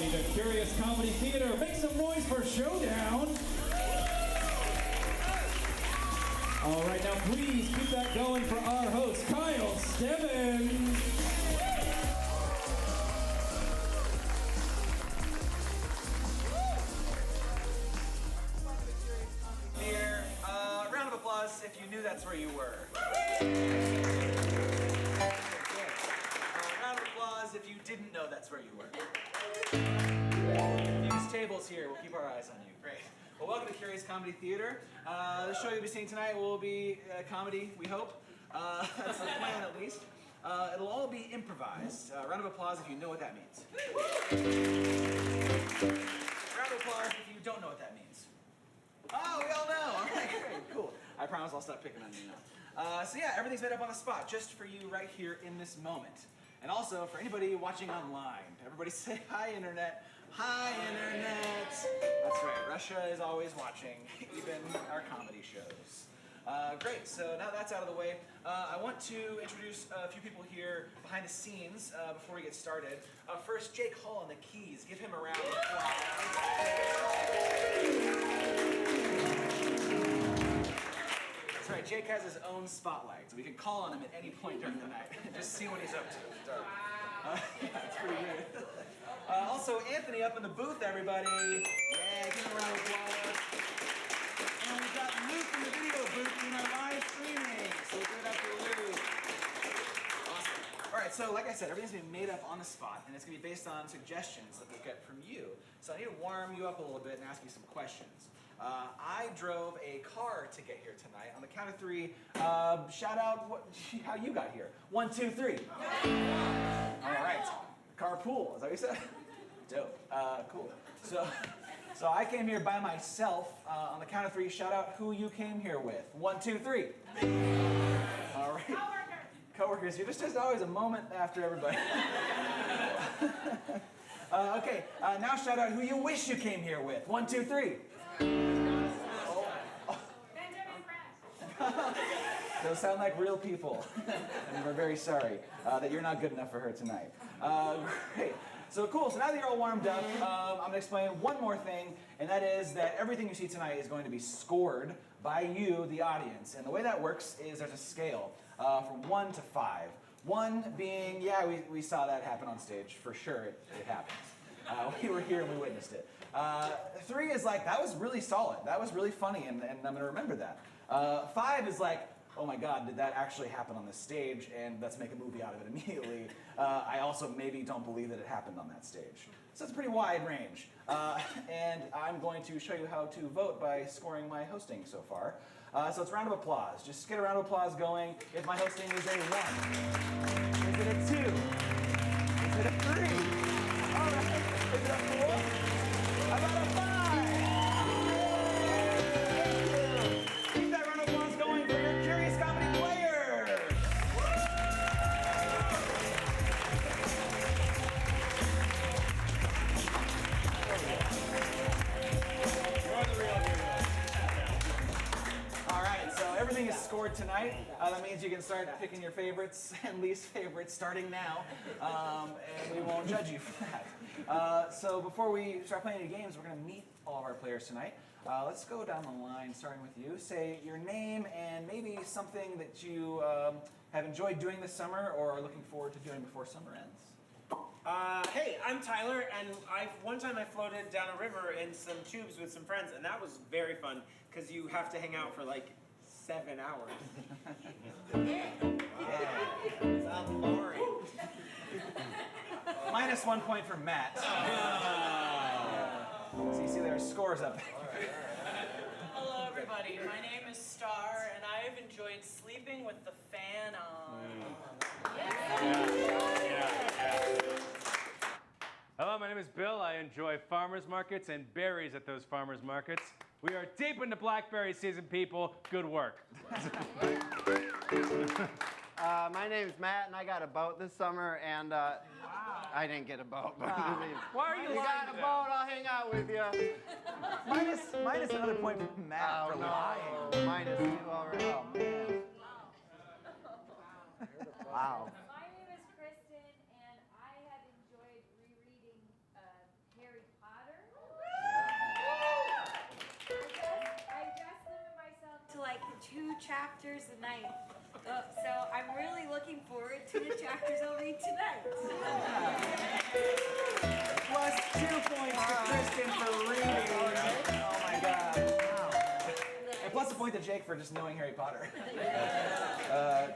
everybody to Curious Comedy Theater. Make some noise for Showdown. All right, now please keep that going for our host, Kyle Stebbins. Here, round of applause if you knew that's where you were. Round of applause if you didn't know that's where you were. These tables here, we'll keep our eyes on you. Great. Well, welcome to Curious Comedy Theater. The show you'll be seeing tonight will be comedy, we hope. That's the plan, at least. It'll all be improvised. Round of applause if you know what that means. Round of applause if you don't know what that means. Oh, we all know. All right, great, cool. I promise I'll stop picking on you now. So yeah, everything's made up on the spot, just for you right here in this moment. And also for anybody watching online. Everybody say hi, Internet. Hi, Internet. That's right, Russia is always watching, even our comedy shows. Great, so now that's out of the way, I want to introduce a few people here behind the scenes before we get started. First, Jake Hall on the keys. Give him a round of applause. That's right, Jake has his own spotlight, so we can call on him at any point during the night. Just see what he's up to. Yeah, it's pretty good. Also, Anthony up in the booth, everybody. Yeah, give him a round of applause. And we've got Luke in the video booth doing our live streaming. So give it up for Luke. Awesome. All right, so like I said, everything's going to be made up on the spot, and it's going to be based on suggestions that we'll get from you. So I need to warm you up a little bit and ask you some questions. I drove a car to get here tonight. On the count of three, shout out how you got here. 1, 2, 3. All right. Carpool, is that what you said? Dope. Cool. So I came here by myself. On the count of three, shout out who you came here with. 1, 2, 3. All right. Coworkers, you're just always a moment after everybody. Okay, now shout out who you wish you came here with. 1, 2, 3. Those sound like real people, and we're very sorry that you're not good enough for her tonight. Great. So cool, so now that you're all warmed up, I'm going to explain one more thing, and that is that everything you see tonight is going to be scored by you, the audience. And the way that works is there's a scale from 1 to 5. 1 being, yeah, we saw that happen on stage, for sure, it happens. We were here and we witnessed it. 3 is like, that was really solid, that was really funny, and I'm going to remember that. 5 is like, oh my God, did that actually happen on this stage? And let's make a movie out of it immediately. I also maybe don't believe that it happened on that stage. So it's a pretty wide range. And I'm going to show you how to vote by scoring my hosting so far. So it's a round of applause. Just get a round of applause going if my hosting is a 1. Is it a 2? Is it a 3? All right. Is it a 4? How about a 5? Curious Comedy Player! You're the real hero. All right, so everything is scored tonight. That means you can start picking your favorites and least favorites starting now, and we won't judge you for that. So before we start playing any games, we're going to meet all of our players tonight. Let's go down the line, starting with you. Say your name and maybe something that you have enjoyed doing this summer or are looking forward to doing before summer ends. Hey, I'm Tyler, and one time I floated down a river in some tubes with some friends, and that was very fun, because you have to hang out for like 7 hours. Yeah. Sounds boring. Minus 1 point for Matt. So you see there are scores up there. Hello everybody, my name is Starr, and I have enjoyed sleeping with the fan on. Hello, my name is Bill. I enjoy farmers markets and berries at those farmers markets. We are deep into blackberry season, people. Good work. My name's Matt, and I got a boat this summer, and I didn't get a boat. But Why are you you got a boat, I'll hang out with you. Minus another point for Matt for lying. Minus 2 already. Oh, man. Wow. My name is Kristen, and I have enjoyed rereading chapters a night. So I'm really looking forward to the chapters I'll read tonight. Plus 2 points to Kristen for reading. Oh my God. And plus a point to Jake for just knowing Harry Potter.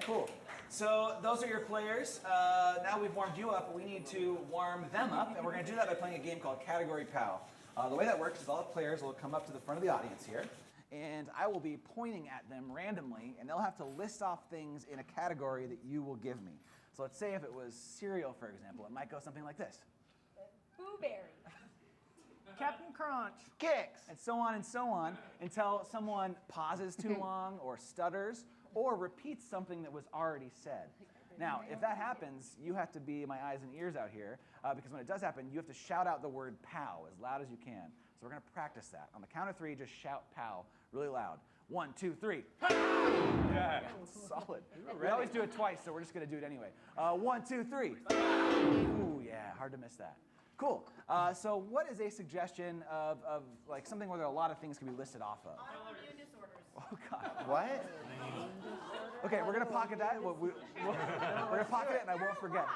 Cool. So those are your players. Now we've warmed you up, we need to warm them up, and we're going to do that by playing a game called Category Pal. The way that works is all the players will come up to the front of the audience here, and I will be pointing at them randomly, and they'll have to list off things in a category that you will give me. So let's say if it was cereal, for example, it might go something like this. Blueberry. Captain Crunch. Kicks. And so on until someone pauses too long or stutters or repeats something that was already said. Now, if that happens, you have to be my eyes and ears out here because when it does happen, you have to shout out the word POW as loud as you can. So we're going to practice that. On the count of 3, just shout POW really loud. 1, 2, 3. Yeah. Solid. We always do it twice, so we're just going to do it anyway. 1, 2, 3. Ooh, yeah, hard to miss that. Cool. So what is a suggestion of like something where there are a lot of things can be listed off of? Autoimmune disorders. Oh, God. What? Okay, we're going to pocket that. We're going to pocket it, and I won't forget.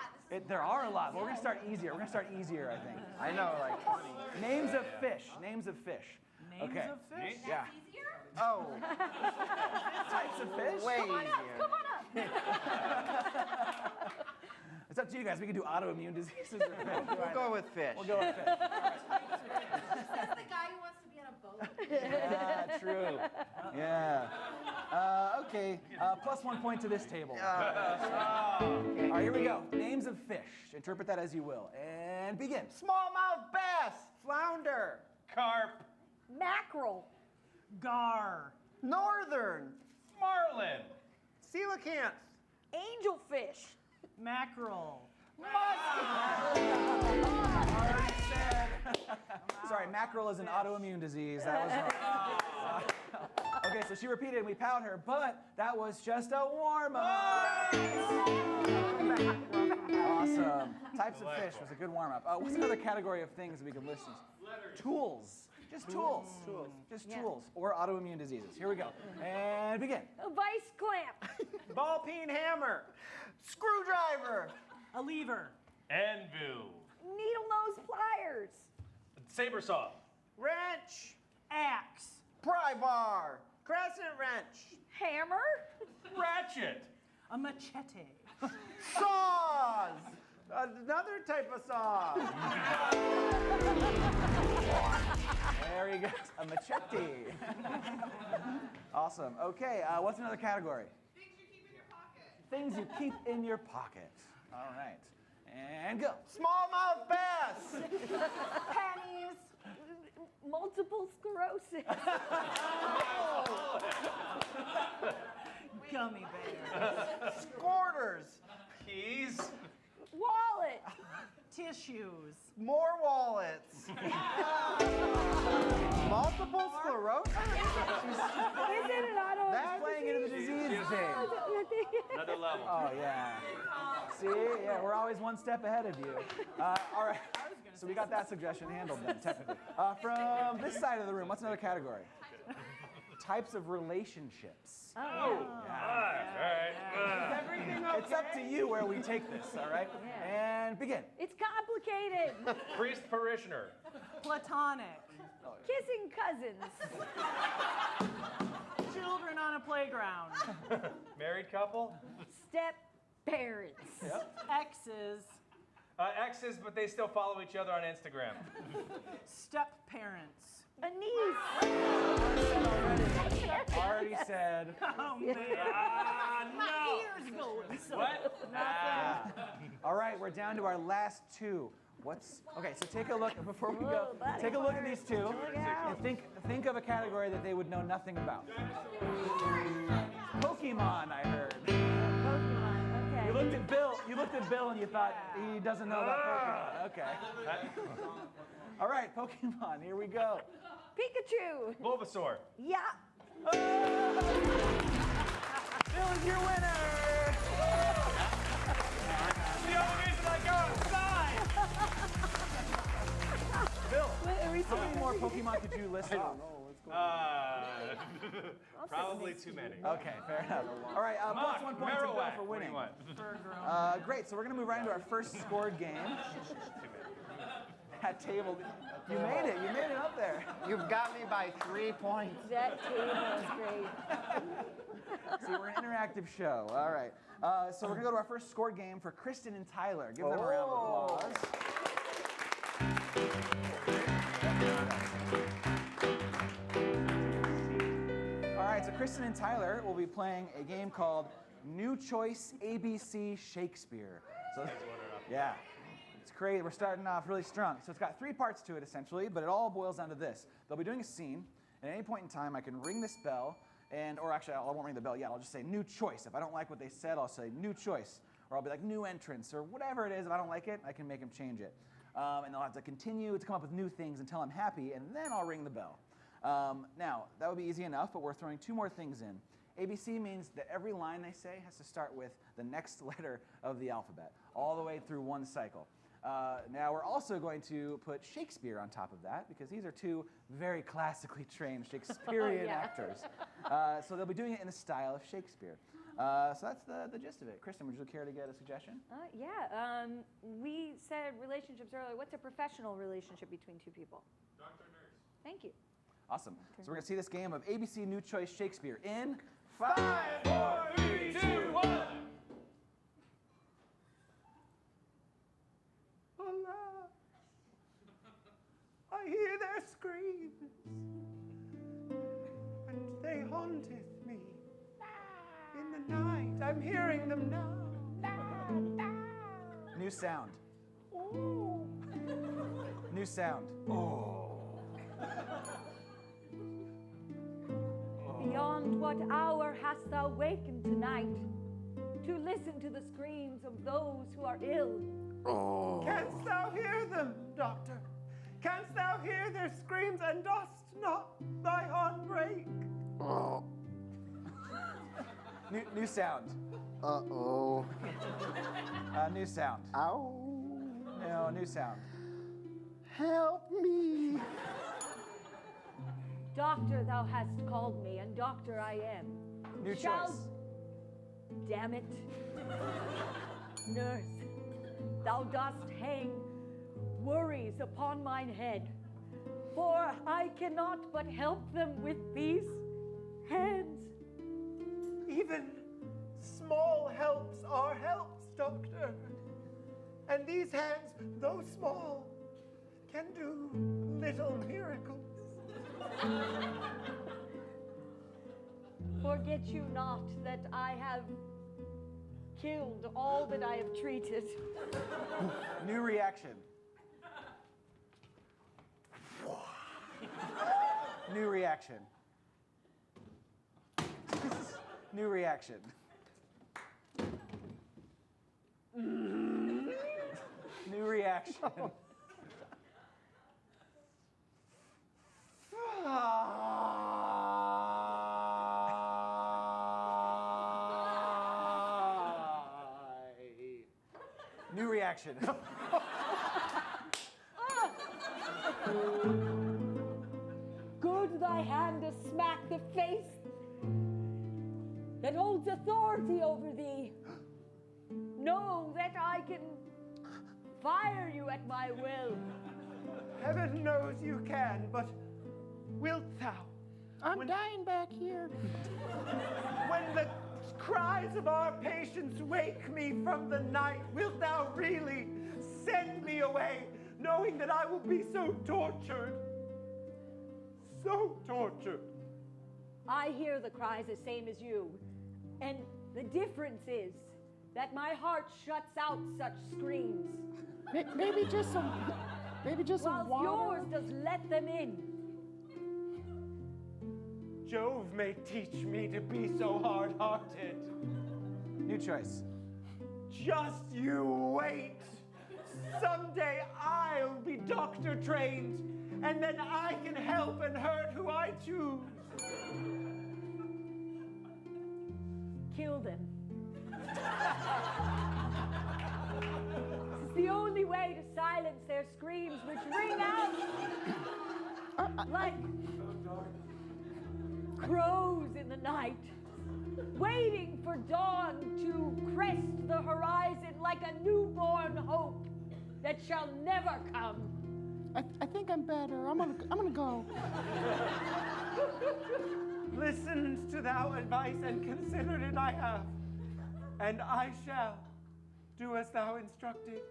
There are a lot, but we're going to start easier. We're going to start easier, I think. I know, like names of fish. Names of fish. Names of fish? Yeah. Easier? Oh. Types of fish? Way Come on easier. up, come on up. It's up to you guys. We can do autoimmune diseases or fish. We'll go with fish. We'll go with fish. That's the guy who wants to be on a boat. Yeah, true. Yeah. Okay. Plus 1 point to this table. All right, here we go. Names of fish. Interpret that as you will. And begin. Smallmouth bass. Flounder. Carp. Mackerel. Gar. Northern. Marlin. Coelacanth. Angelfish. Mackerel. Already said. Sorry, mackerel is an autoimmune disease. That was wrong. Okay, so she repeated and we powed her, but that was just a warm-up. Awesome. Types of fish was a good warm-up. What's another category of things we could list? Tools. Just tools. Just tools. Or autoimmune diseases. Here we go. And begin. A vice clamp. Ball peen hammer. Screwdriver. A lever. Anvil. Needle nose pliers. Saber saw. Wrench. Axe. Pry bar. Crescent wrench. Hammer. Ratchet. A machete. Saws. Another type of saw. There you go. A machete. Awesome. Okay, what's another category? Things you keep in your pocket. All right. And go. Smallmouth bass. Pennies. Multiple sclerosis. Gummy bear. Quarters. Keys. Wallet. Tissues. More wallets. Multiple sclerosis? Is it an auto? That's Playing into the disease thing. Another level. Oh, yeah. See? Yeah, we're always one step ahead of you. All right. So we got that suggestion handled then, technically. From this side of the room, what's another category? Types of relationships. Oh. All right. Everything okay? It's up to you where we take this, all right? And begin. It's complicated. Priest parishioner. Platonic. Kissing cousins. Children on a playground. Married couple. Step parents. Exes. Exes, but they still follow each other on Instagram. Step parents. A niece. Already said. Oh man. No. Ears going. So What? All right, we're down to our last two. Okay, so take a look before we go. Whoa, buddy. Take a look at these two Look out. and think of a category that they would know nothing about. Pokemon, I heard. Pokemon. Okay. You looked at Bill and you thought he doesn't know about Pokemon. Okay. All right, Pokemon, here we go. Pikachu. Bulbasaur. Yeah. Bill is your winner! The only reason I go outside. Bill, how many more Pokemon could you list off? Probably too many. Okay, fair enough. All right, plus 1 point to Bill for winning. Great, so we're going to move right into our first scored game. That table, you made it up there. You've got me by 3 points. That table is great. See, we're an interactive show. All right, so we're going to go to our first scored game for Kristen and Tyler. Give them a round of applause. All right, so Kristen and Tyler will be playing a game called New Choice ABC Shakespeare. So, yeah, it's great. We're starting off really strong. So it's got 3 parts to it, essentially, but it all boils down to this. They'll be doing a scene. At any point in time, I can ring this bell, or actually, I won't ring the bell yet. I'll just say new choice. If I don't like what they said, I'll say new choice. Or I'll be like new entrance, or whatever it is. If I don't like it, I can make them change it. And they'll have to continue to come up with new things until I'm happy, and then I'll ring the bell. Now, that would be easy enough, but we're throwing 2 more things in. ABC means that every line they say has to start with the next letter of the alphabet, all the way through one cycle. Now, we're also going to put Shakespeare on top of that, because these are 2 very classically trained Shakespearean actors. So they'll be doing it in the style of Shakespeare. So that's the gist of it. Kristen, would you care to get a suggestion? Yeah. We said relationships earlier. What's a professional relationship between 2 people? Doctor, nurse. Thank you. Awesome. So we're going to see this game of ABC New Choice Shakespeare in 5, 4, 3, 2, 1. Hola. I hear their screams, and they haunteth me. In the night, I'm hearing them now. New sound. Ooh. New sound. Oh. Beyond what hour hast thou wakened tonight to listen to the screams of those who are ill? Canst thou hear them, Doctor? Canst thou hear their screams, and dost not thy heart break? New sound. Uh-oh. New sound. Ow. No, new sound. Help me. Doctor, thou hast called me, and doctor I am. New Shall- choice. Damn it. Nurse, thou dost hang worries upon mine head, for I cannot but help them with these hands. Even small helps are helps, Doctor. And these hands, though small, can do little miracles. Forget you not that I have killed all that I have treated. New reaction. New reaction. New reaction. New reaction. New reaction. Good thy hand to smack the face that holds authority over thee. Know that I can fire you at my will. Heaven knows you can, but wilt thou? I'm dying back here. When the cries of our patients wake me from the night, wilt thou really send me away, knowing that I will be so tortured? So tortured. I hear the cries the same as you, and the difference is that my heart shuts out such screams, Maybe just some while water. yours does let them in. Jove may teach me to be so hard-hearted. New choice. Just you wait. Someday I'll be doctor trained, and then I can help and hurt who I choose. Kill them. It's the only way to silence their screams, which ring out like crows in the night, waiting for dawn to crest the horizon like a newborn hope that shall never come. I think I'm better. I'm gonna go. Listened to thou advice and considered it I have, and I shall do as thou instructed.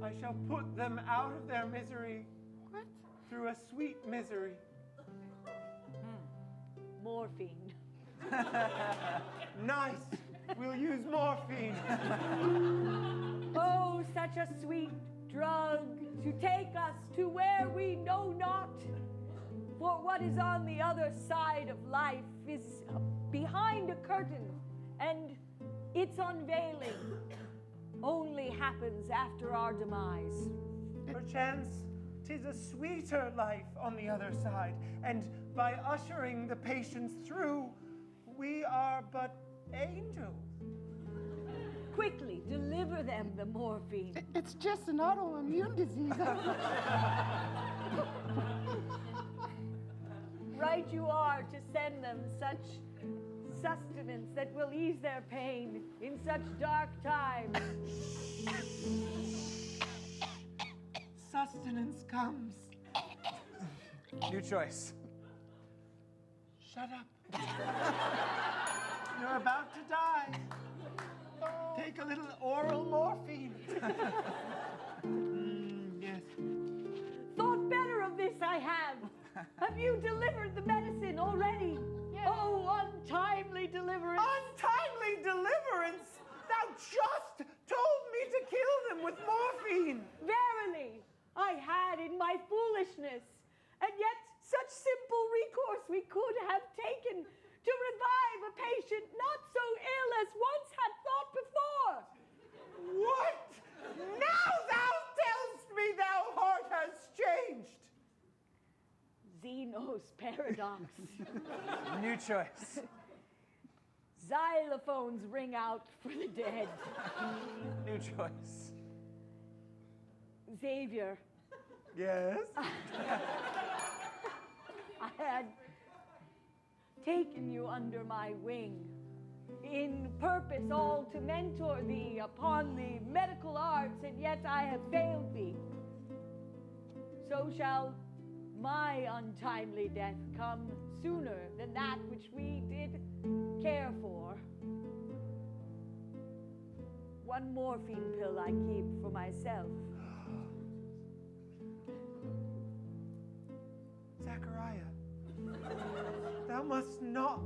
I shall put them out of their misery. What? Through a sweet misery. Morphine. Nice. We'll use morphine. Oh, such a sweet drug to take us to where we know not. For what is on the other side of life is behind a curtain, and its unveiling only happens after our demise. Perchance 'tis a sweeter life on the other side, and by ushering the patients through, we are but angels. Quickly, deliver them the morphine. It's just an autoimmune disease. Right you are to send them such sustenance that will ease their pain in such dark times. Sustenance comes. New choice. Shut up. You're about to die. Take a little oral morphine. Yes. Thought better of this I have. Have you delivered the medicine already? Yes. Oh, untimely deliverance. Untimely deliverance! Thou just told me to kill them with morphine! Verily, I had in my foolishness, and yet such simple recourse we could have taken to revive a patient not so ill as once had thought before. What? Now thou tell'st me thou heart has changed! Zeno's paradox. New choice. Xylophones ring out for the dead. New choice. Xavier, Yes? I had taken you under my wing, in purpose all to mentor thee upon the medical arts, and yet I have failed thee. So shall my untimely death come sooner than that which we did care for. One morphine pill I keep for myself. Zachariah, thou must not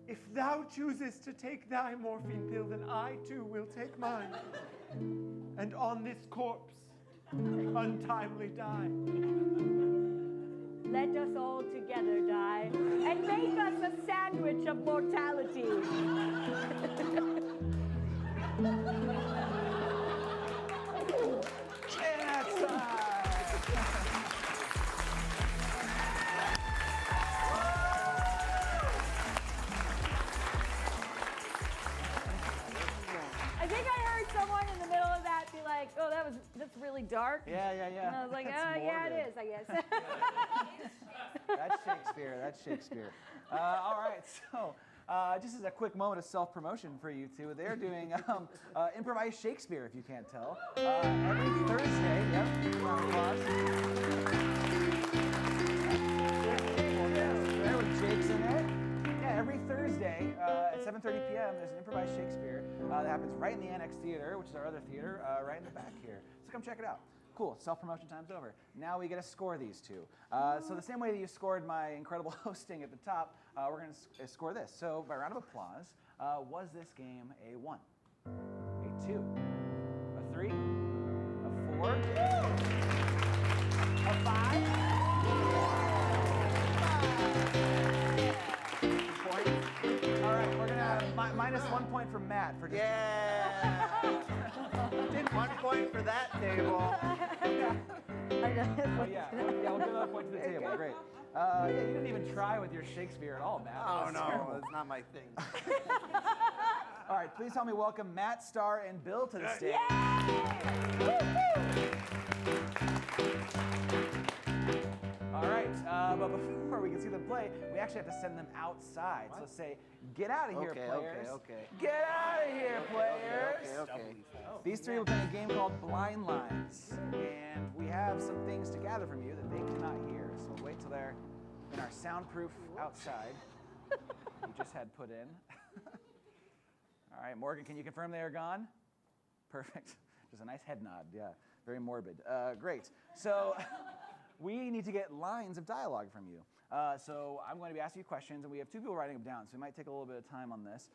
if thou choosest to take thy morphine pill, then I too will take mine, and on this corpse untimely die. Let us all together die, and make us a sandwich of mortality. And that's time. I think I heard someone in the middle of that be like, "Oh, that's really dark." Yeah. And I was like, That's "Oh, yeah, morbid. it is, I guess." That's Shakespeare. All right, so just as a quick moment of self-promotion for you two, they're doing Improvised Shakespeare, if you can't tell, every Thursday. Yep, round of applause. There with Jake's in it. Yeah, every Thursday at 7:30 p.m. there's an Improvised Shakespeare that happens right in the Annex Theater, which is our other theater, right in the back here. So come check it out. Cool, self-promotion time's over. Now we get to score these two. So the same way that you scored my incredible hosting at the top, we're going to score this. So by round of applause, was this game a 1, a 2, a 3, a 4, a 5? All right, we're going to have minus 1 point from Matt for just... Yeah! Did 1 point for that table. Oh, yeah, we'll give another point to the table. Great. Yeah, you didn't even try with your Shakespeare at all, Matt. Oh, That's no, terrible. that's not my thing. All right, please help me welcome Matt, Starr, and Bill to the stage. All right, but before we can see them play, we actually have to send them outside. So say, get out of here, players. Okay. Get out of here, players. Okay. These three will play a game called Blind Lines, and we have some things to gather from you that they cannot hear. So we'll wait till they're in our soundproof outside we just had put in. All right, Morgan, can you confirm they are gone? Perfect. Just a nice head nod. Yeah, very morbid. Great. So we need to get lines of dialogue from you. So I'm going to be asking you questions, and we have two people writing them down, so we might take a little bit of time on this.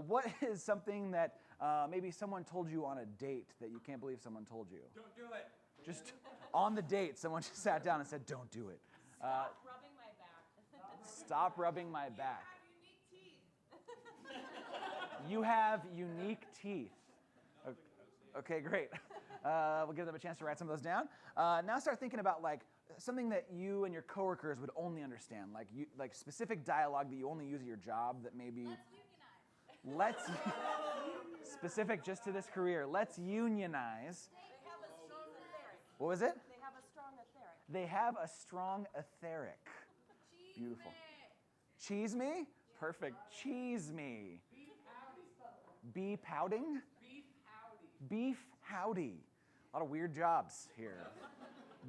What is something that maybe someone told you on a date that you can't believe someone told you? Don't do it. Just on the date, someone just sat down and said, don't do it. Stop rubbing my back. Stop rubbing my back. You have unique teeth. You have unique teeth. Okay, great. We'll give them a chance to write some of those down. Now start thinking about like something that you and your coworkers would only understand, like specific dialogue that you only use at your job that maybe. Let's unionize. Specific just to this career. Let's unionize. They have a strong etheric. What was it? They have a strong etheric. They have a strong etheric. Beautiful. Cheese me? Perfect. Cheese me. Beef pouting? Beef howdy. A lot of weird jobs here.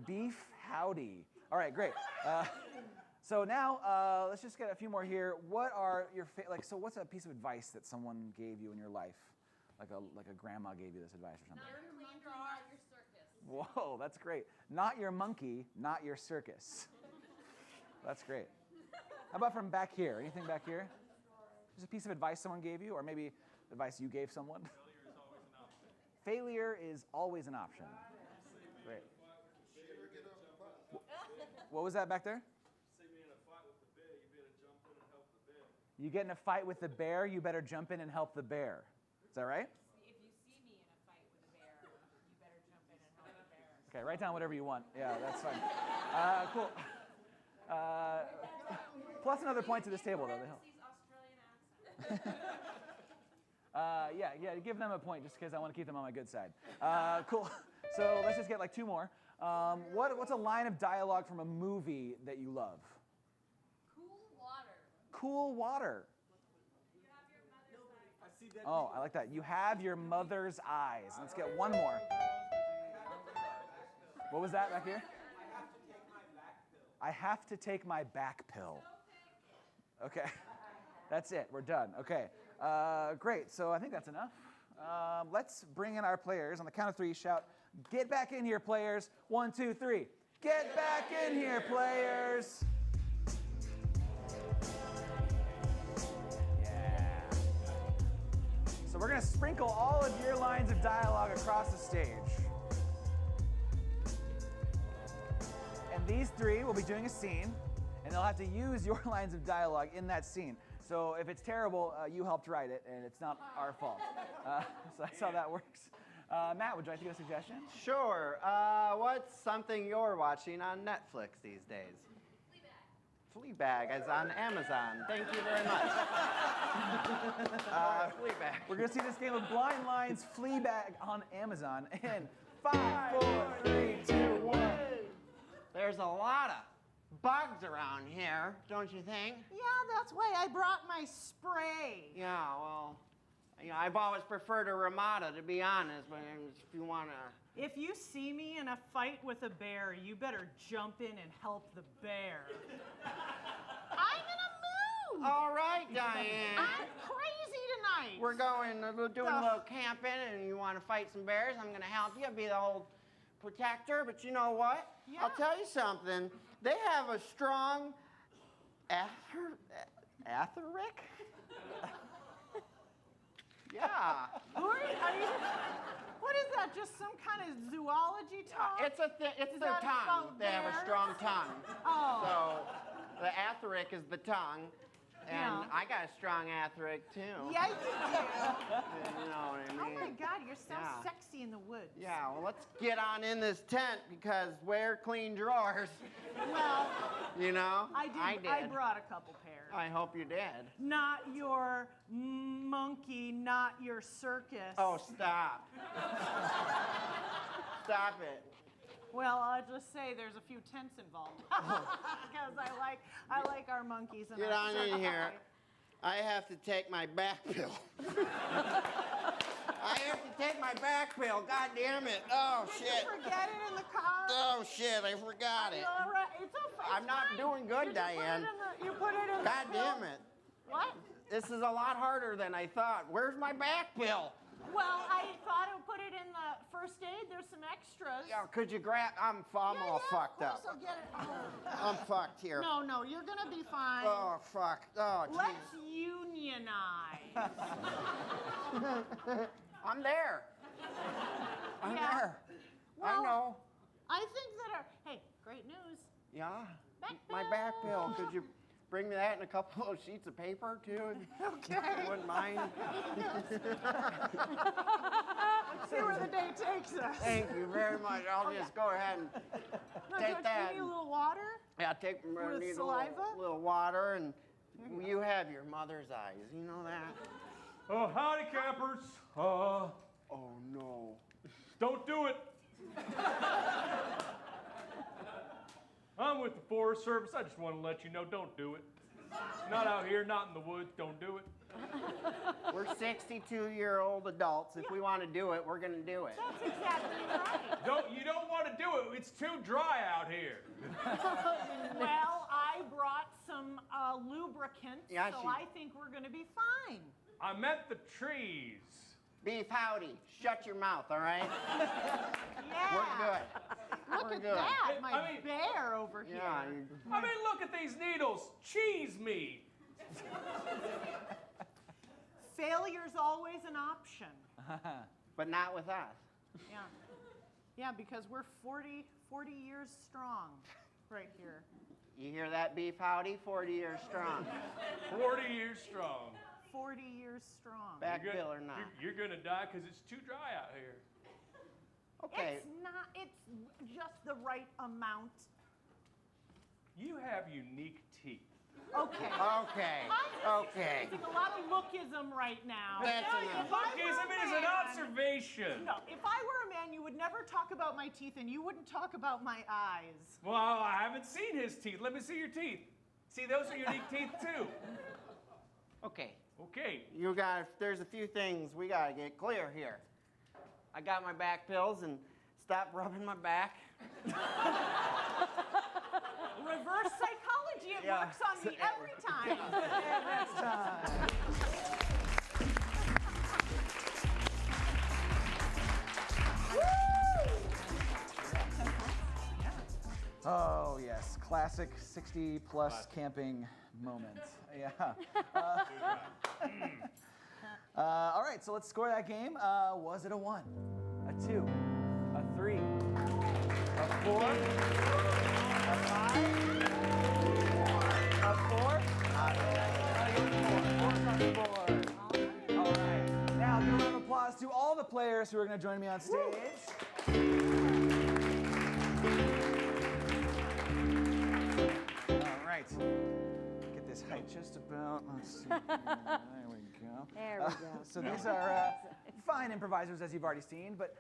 Beef howdy. All right, great. So now let's just get a few more here. What are your so what's a piece of advice that someone gave you in your life, like a grandma gave you this advice or something? Not your monkey, not your circus. Whoa, that's great. Not your monkey, not your circus. That's great. How about from back here? Anything back here? Just a piece of advice someone gave you, or maybe advice you gave someone? Failure is always an option. Great. What was that back there? You get in a fight with the bear, you better jump in and help the bear. Is that right? If you see me in a fight with a bear, you better jump in and help the bear. Okay, write down whatever you want. Yeah, that's fine. Cool. Plus another point to this table, though. Australian accent. Yeah, give them a point just because I want to keep them on my good side. Cool. So let's just get like two more. What's a line of dialogue from a movie that you love? Cool water. Cool water. You have your mother's eyes. Oh, I like that. You have your mother's eyes. Let's get one more. What was that back here? I have to take my back pill. Okay. That's it. We're done. Okay. Great. So I think that's enough. Let's bring in our players. On the count of three, shout, "Get back in here, players." 1, 2, 3. Get back in here, players. Yeah. So we're going to sprinkle all of your lines of dialogue across the stage. And these three will be doing a scene, and they'll have to use your lines of dialogue in that scene. So if it's terrible, you helped write it, and it's not our fault. So that's how that works. Matt, would you like to give a suggestion? Sure. What's something you're watching on Netflix these days? Fleabag is on Amazon. Thank you very much. Fleabag. We're going to see this game of Blind Lines Fleabag on Amazon in 5, 4, 3, 2, 1. There's a lot of bugs around here, don't you think? Yeah, that's why I brought my spray. Yeah, well, I've always preferred a Ramada, to be honest, but if you want to... If you see me in a fight with a bear, you better jump in and help the bear. I'm in a mood. All right, Diane. I'm crazy tonight. We're doing a little camping, and you want to fight some bears. I'm going to help you, be the old protector, but you know what? Yeah. I'll tell you something. They have a strong etheric? Yeah. What is that, just some kind of zoology talk? It's their tongue. about They have a bears? strong tongue. Oh. So the etheric is the tongue, and Yeah. I got a strong etheric too. Yeah, you do. You know what I mean? Oh my God, you're so Yeah. sexy in the woods. Yeah, well, let's get on in this tent because wear clean drawers. Well, You know? I did. I brought a couple pairs. I hope you did. Not your monkey, not your circus. Oh, stop. Stop it. Well, I'll just say there's a few tents involved because I like our monkeys and Get our on in circus. here. I have to take my back pill. I have to take my back pill. God damn it. Oh, Did shit. you forget it in the car? Oh, shit. I forgot it. All right. It's okay. I'm not doing good, Diane. You put it in God the pill? damn it. What? This is a lot harder than I thought. Where's my back pill? Well, I thought I would put it in the first aid. There's some extras. Yeah, could you grab? I'm all fucked of up. course I'll get it. I'm fucked here. No, you're gonna be fine. Oh, fuck. Oh, jeez. Let's unionize. I'm there. I'm Yeah. there. Well, I know. I think that hey, great news. Yeah. Back My back pill. Could you bring me that in a couple of sheets of paper, too? Okay. If you wouldn't mind. Let's see where the day takes us. Thank you very much. I'll just go ahead and No, take don't that. you need a little water? Yeah, take With need a saliva? little water, and you have your mother's eyes. You know that? Oh, howdy, campers. Oh, no. Don't do it. I'm with the Forest Service. I just want to let you know, don't do it. Not out here, not in the woods. Don't do it. We're 62-year-old adults. If we want to do it, we're going to do it. That's exactly right. You don't want to do it. It's too dry out here. Well, I brought some lubricant, Yeah, so she- I think we're gonna be fine. I meant the trees. Beef howdy. Shut your mouth, all right? Yeah. We're good. Look We're at good. that, my I mean- bear over here. Yeah. I mean, look at these needles. Cheese me. Failure's always an option. But not with us. Yeah. Yeah, because we're 40 years strong right here. You hear that, beef howdy? 40 years strong. 40 years strong. 40 years strong. Back bill or not? You're going to die because it's too dry out here. Okay. It's not, it's just the right amount. You have unique teeth. Okay. Okay. Okay. It's a lot of lookism right now. That's Now, enough. if I were Lookism a is an man- observation. No, if I were a man, you would never talk about my teeth and you wouldn't talk about my eyes. Well, I haven't seen his teeth. Let me see your teeth. See, those are unique teeth, too. Okay. Okay. You guys, there's a few things we got to get clear here. I got my back pills and stop rubbing my back. Reverse psychology, it Yeah. works on me every time. Next time. Oh, yes. Classic 60-plus camping moment. Yeah. All right, so let's score that game. Was it a 1, a 2, a 3, a 4, a 5, a 4? Not even 4. 4 on the board. All right. Now, give a round of applause to all the players who are going to join me on stage. All right. Get this height just about. Let's see. There we go. There we go. So these are fine improvisers, as you've already seen, but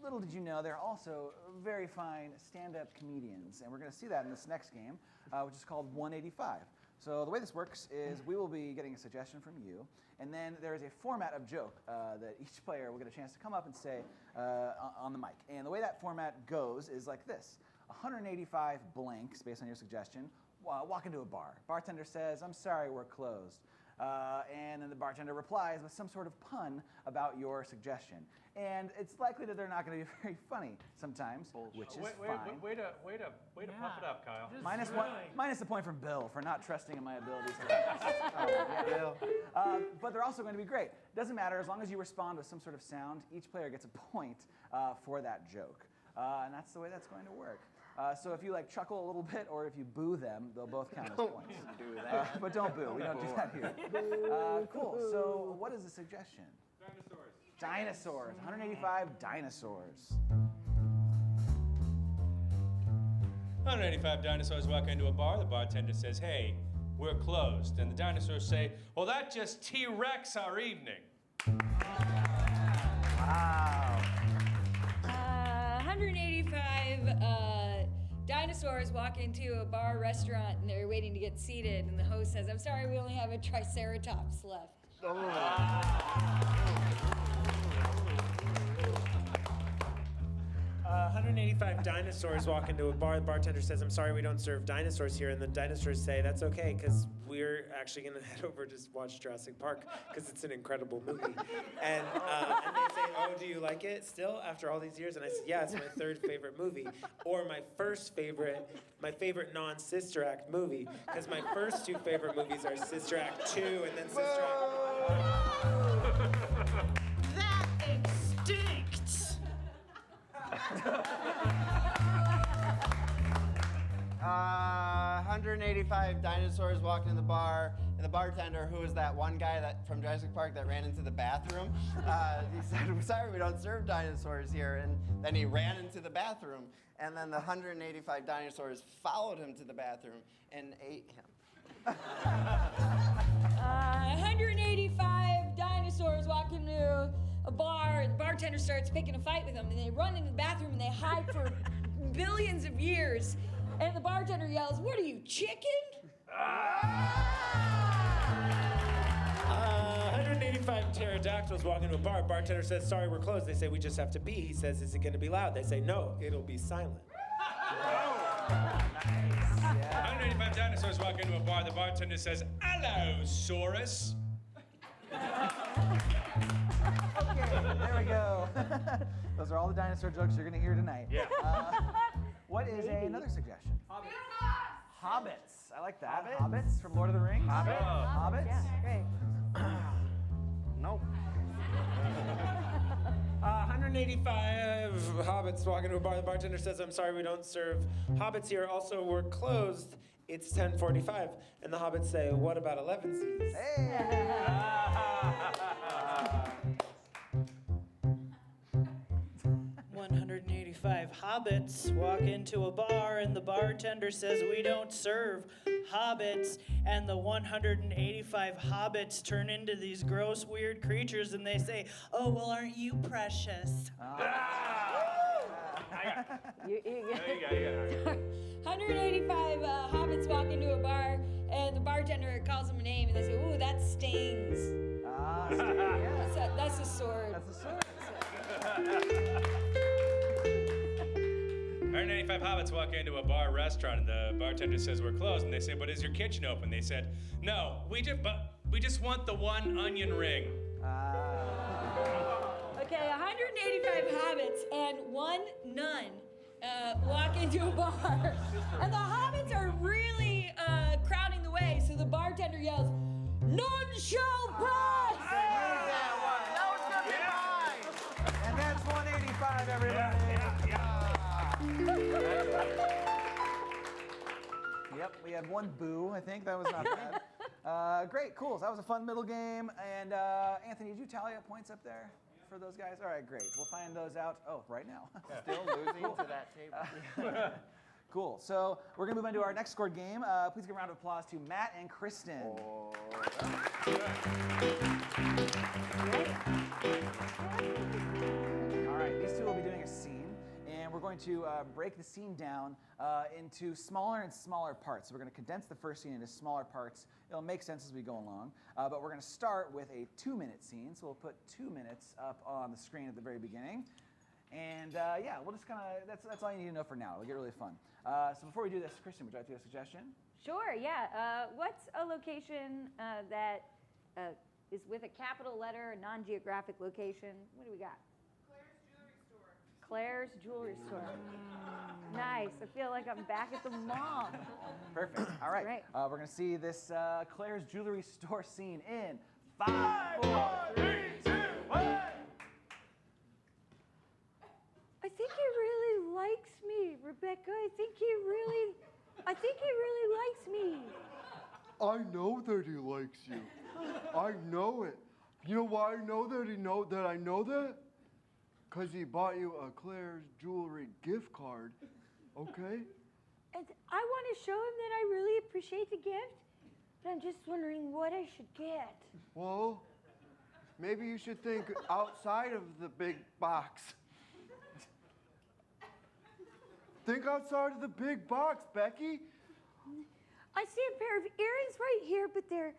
little did you know, they're also very fine stand-up comedians. And we're going to see that in this next game, which is called 185. So the way this works is we will be getting a suggestion from you, and then there is a format of joke that each player will get a chance to come up and say on the mic. And the way that format goes is like this. 185 blanks based on your suggestion. Walk into a bar. Bartender says, "I'm sorry, we're closed." And then the bartender replies with some sort of pun about your suggestion. And it's likely that they're not going to be very funny sometimes, which is fine. Way to pump it up, Kyle. Minus a point from Bill for not trusting in my abilities. But they're also going to be great. Doesn't matter, as long as you respond with some sort of sound, each player gets a point for that joke. And that's the way that's going to work. So if you like chuckle a little bit, or if you boo them, they'll both count as points. Do that. But don't boo. We don't do that here. Cool. So what is the suggestion? Dinosaurs. 185 dinosaurs. 185 dinosaurs walk into a bar. The bartender says, "Hey, we're closed." And the dinosaurs say, "Well, that just T-Rex our evening." Wow. 185 dinosaurs walk into a bar restaurant and they're waiting to get seated. And the host says, "I'm sorry, we only have a Triceratops left." 185 dinosaurs walk into a bar. The bartender says, "I'm sorry, we don't serve dinosaurs here." And the dinosaurs say, "That's okay, because we're actually going to head over to watch Jurassic Park, because it's an incredible movie." And they say, "Oh, do you like it still after all these years?" And I said, "Yeah, it's my third favorite movie. Or my favorite non-Sister Act movie, because my first two favorite movies are Sister Act 2 and then Sister Act 1. That extinct. 185 dinosaurs walked in the bar, and the bartender, who was that one guy that from Jurassic Park that ran into the bathroom, he said, "We're sorry, we don't serve dinosaurs here." And then he ran into the bathroom, and then the 185 dinosaurs followed him to the bathroom and ate him. 185 dinosaurs walk into a bar, and the bartender starts picking a fight with them, and they run into the bathroom and they hide for billions of years. And the bartender yells, "What are you, chicken?" 185 pterodactyls walk into a bar. Bartender says, "Sorry, we're closed." They say, "We just have to pee." He says, "Is it going to be loud?" They say, "No, it'll be silent." 185 dinosaurs walk into a bar. The bartender says, "Hello, Saurus." Okay, there we go. Those are all the dinosaur jokes you're going to hear tonight. Yeah. What is another suggestion? Hobbits. I like that. Hobbits from Lord of the Rings. Hobbits. Yeah, great. Nope. 185 hobbits walk into a bar. The bartender says, "I'm sorry, we don't serve hobbits here. Also, we're closed. It's 10:45. And the hobbits say, "What about 11sies?" Hey. 185 hobbits walk into a bar and the bartender says, "We don't serve hobbits." And the 185 hobbits turn into these gross, weird creatures and they say, "Oh, well, aren't you precious?" You 185 hobbits walk into a bar, and the bartender calls them a name, and they say, "Ooh, that stings." Yeah. That's a sword. That's a sword. 185 hobbits walk into a bar restaurant, and the bartender says, "We're closed." And they say, "But is your kitchen open?" They said, "No, we just want the one onion ring." Okay, 185 hobbits and one nun walk into a bar. And the hobbits are really crowding the way, so the bartender yells, "None shall pass!" That was gonna be mine. And that's 185, everybody. Yep, we had one boo, I think. That was not bad. Great, cool. So that was a fun middle game. And Anthony, did you tally up points up there for those guys? All right, great. We'll find those out, right now. Still losing to that table. Cool. So we're going to move on to our next scored game. Please give a round of applause to Matt and Kristen. All right, these two will be doing a scene, and we're going to break the scene down into smaller and smaller parts. So we're going to condense the first scene into smaller parts. It'll make sense as we go along, but we're going to start with a 2-minute scene. So we'll put 2 minutes up on the screen at the very beginning. And yeah, we'll just kind of, that's all you need to know for now. It'll get really fun. So before we do this, Kristen, would you like to do a suggestion? Sure, yeah. What's a location that is with a capital letter, a non-geographic location? What do we got? Claire's Jewelry Store. Nice. I feel like I'm back at the mall. Perfect. All right. Great. We're going to see this Claire's Jewelry Store scene in 5, 4, 3, 2, 1. I think he really likes me, Rebecca. I think he really likes me. I know that he likes you. I know it. You know why I know that I know that? Because he bought you a Claire's Jewelry gift card, okay? And I want to show him that I really appreciate the gift, but I'm just wondering what I should get. Well, maybe you should think outside of the big box. Think outside of the big box, Becky. I see a pair of earrings right here, but they're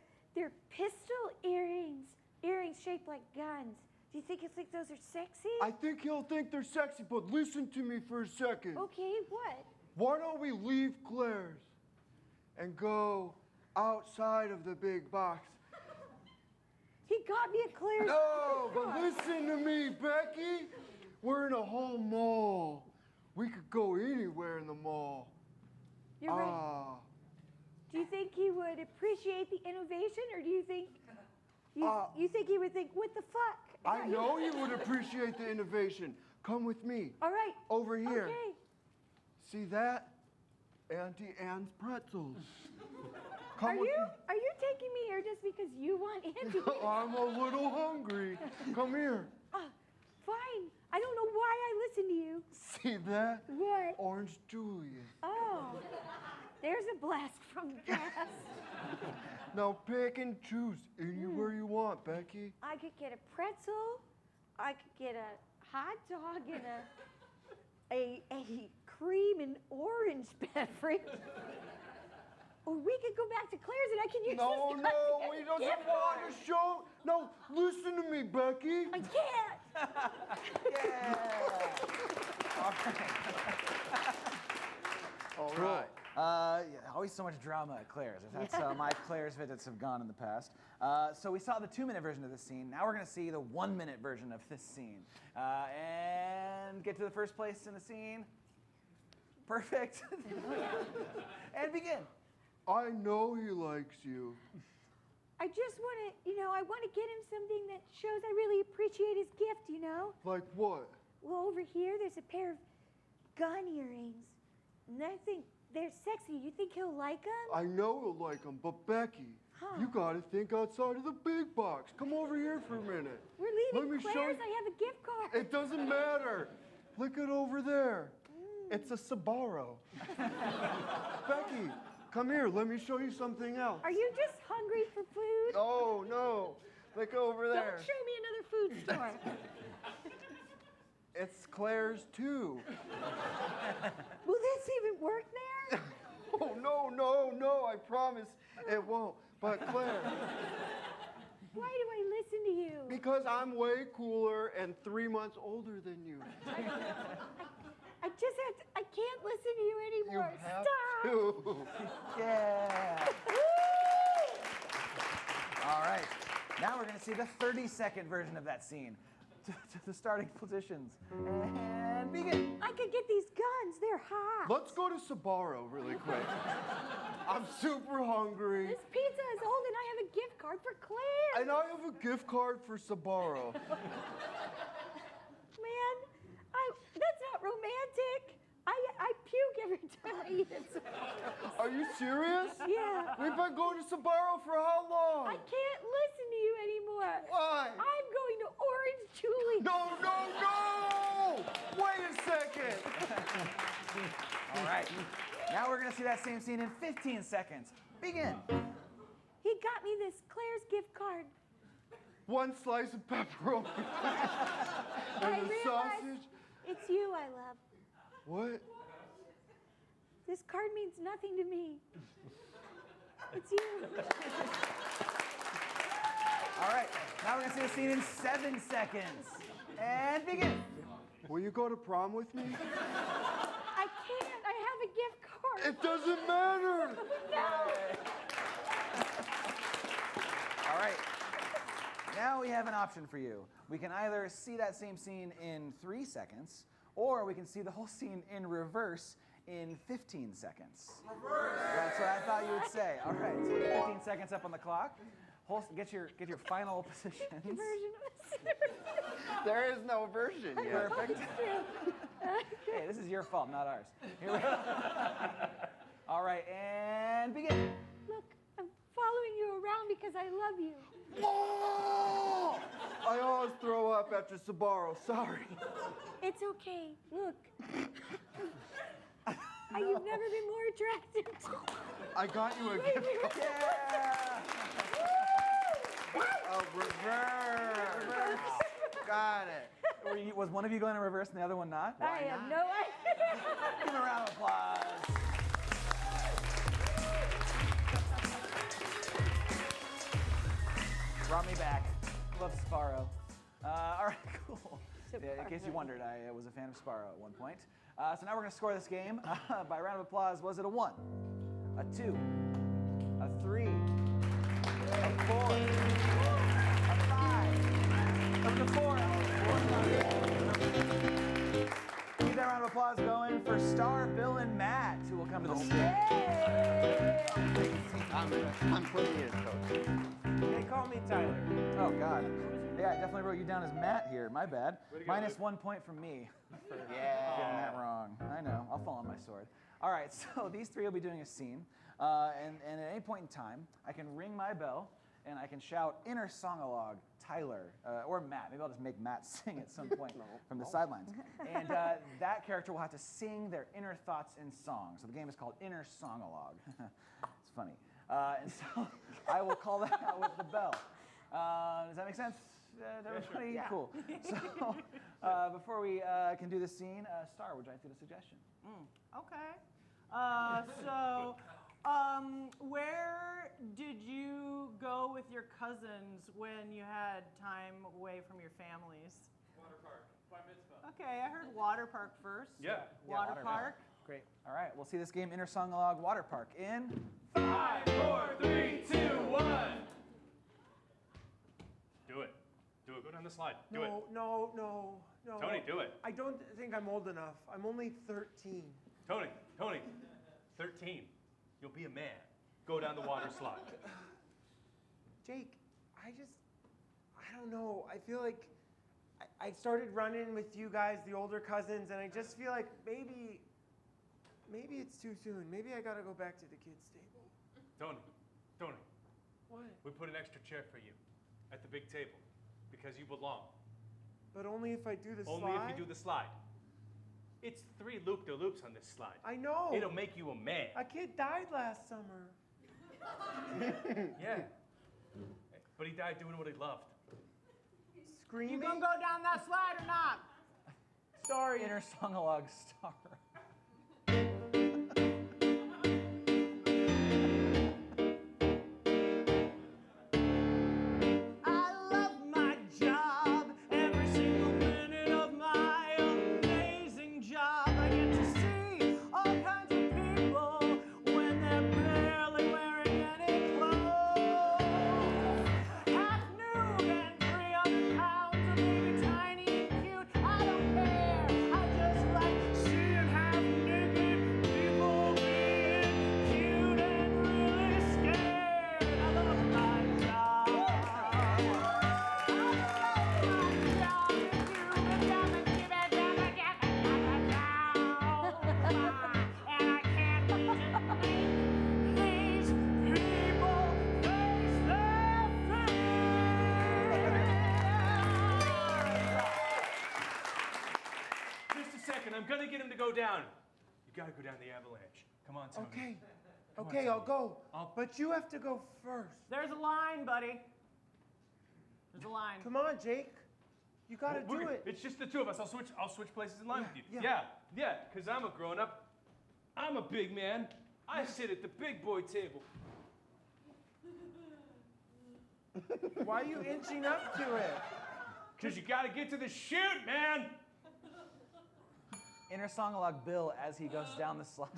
pistol earrings. Earrings shaped like guns. Do you think he'll think those are sexy? I think he'll think they're sexy, but listen to me for a second. Okay, what? Why don't we leave Claire's and go outside of the big box? He got me a Claire's. No, but listen to me, Becky. We're in a whole mall. We could go anywhere in the mall. You're right. Do you think he would appreciate the innovation, or do you think you think he would think, what the fuck? I know he would appreciate the innovation. Come with me. All right. Over here. Okay. See that? Auntie Anne's pretzels. Are you taking me here just because you want Auntie? I'm a little hungry. Come here. Fine. I don't know why I listen to you. See that? What? Orange Julius. Oh. There's a blast from the past. Now pick and choose anywhere you want, Becky. I could get a pretzel. I could get a hot dog and a cream and orange beverage. Or we could go back to Claire's and I can use this card to get he a doesn't gift want card. to show. No, listen to me, Becky. I can't. Yeah. All right. Always so much drama at Claire's. That's how my Claire's visits have gone in the past. So we saw the 2-minute version of this scene. Now we're going to see the 1-minute version of this scene. And get to the first place in the scene. Perfect. And begin. I know he likes you. I just want to, I want to get him something that shows I really appreciate his gift, Like what? Well, over here, there's a pair of gun earrings. And I think they're sexy. You think he'll like them? I know he'll like them, but Becky, you gotta think outside of the big box. Come over here for a minute. We're leaving Claire's. I have a gift card. It doesn't matter. Look at over there. It's a Spyro. Becky, come here. Let me show you something else. Are you just hungry for food? Oh, no. Look over there. Don't show me another food store. It's Claire's too. Will this even work there? Oh, no, I promise it won't. But Claire. Why do I listen to you? Because I'm way cooler and 3 months older than you. I can't listen to you anymore. You have Stop. to. Yeah. All right. Now we're going to see the 30-second version of that scene. To the starting positions. And begin. I could get these guns. They're hot. Let's go to Spyro really quick. I'm super hungry. This pizza is old and I have a gift card for Claire. And I have a gift card for Spyro. Man, that's not romantic. I puke every time I eat it. Are you serious? Yeah. We've been going to Spyro for how long? I can't listen to you anymore. Why? I'm going to Orange Julie. No! Wait a second. All right. Now we're going to see that same scene in 15 seconds. Begin. He got me this Claire's gift card. 1 slice of pepperoni. And a sausage. It's you I love. What? This card means nothing to me. It's you. All right. Now we're going to see the scene in 7 seconds. And begin. Will you go to prom with me? I can't. I have a gift card. It doesn't matter. No. All right. Now we have an option for you. We can either see that same scene in 3 seconds, or we can see the whole scene in reverse in 15 seconds. Reverse! That's what I thought you would say. All right, so 15 seconds up on the clock. Get your final positions. There is no version yet. Perfect. Hey, this is your fault, not ours. Here we go. All right, and begin. Look, I'm following you around because I love you. Oh! I always throw up after Spyro. Sorry. It's okay. Look. You've never been more attractive. I got you a gift card. Yeah! Oh, reverse. Got it. Was one of you going in reverse and the other one not? I have no idea. Give him a round of applause. Brought me back. Love Spyro. All right, cool. Yeah, in case you wondered, I was a fan of Spyro at one point. So now we're going to score this game by a round of applause. Was it a 1, a 2, a 3, a 4, a 5, up to 4? Keep that round of applause going for Starr, Bill, and Matt, who will come to the stage. I'm putting it, coach. They call me Tyler. Oh, God. Yeah, I definitely wrote you down as Matt here. My bad. Minus 1 point from me for getting that wrong. I know. I'll fall on my sword. All right, so these three will be doing a scene. And at any point in time, I can ring my bell, and I can shout inner song-alog, Tyler, or Matt. Maybe I'll just make Matt sing at some point from the sidelines. And that character will have to sing their inner thoughts in song. So the game is called Inner Song-alog. It's funny. And so I will call that out with the bell. Does that make sense? Everybody? Yeah. Cool. So before we can do this scene, Starr, would you like to do the suggestion? Okay. Where did you go with your cousins when you had time away from your families? Water park. Bar mitzvah. Okay, I heard water park first. Yeah. Water park. Great. All right, we'll see this game, Inner Song-alog Water Park, in 5, 4, 3, 2, 1. Do it. Do it. Go down the slide. Do it. No. Tony, do it. I don't think I'm old enough. I'm only 13. Tony, 13. You'll be a man. Go down the water slide. Jake, I don't know. I feel like I started running with you guys, the older cousins, and I just feel like maybe it's too soon. Maybe I gotta go back to the kids' table. Tony. What? We put an extra chair for you at the big table because you belong. But only if I do the slide? Only if you do the slide. It's 3 loop-de-loops on this slide. I know. It'll make you a man. A kid died last summer. Yeah. But he died doing what he loved. Screaming? You gonna go down that slide or not? Sorry. Inner Song-alog Starr. I'm gonna get him to go down. You gotta go down the Avalanche. Come on, Tony. Okay, I'll go. But you have to go first. There's a line, buddy. There's a line. Come on, Jake. You gotta do it. It's just the two of us. I'll switch places in line with you. Yeah. Because I'm a grown-up. I'm a big man. I sit at the big boy table. Why are you inching up to it? Because you gotta get to the chute, man! Inner Song-alog Bill as he goes down the slide.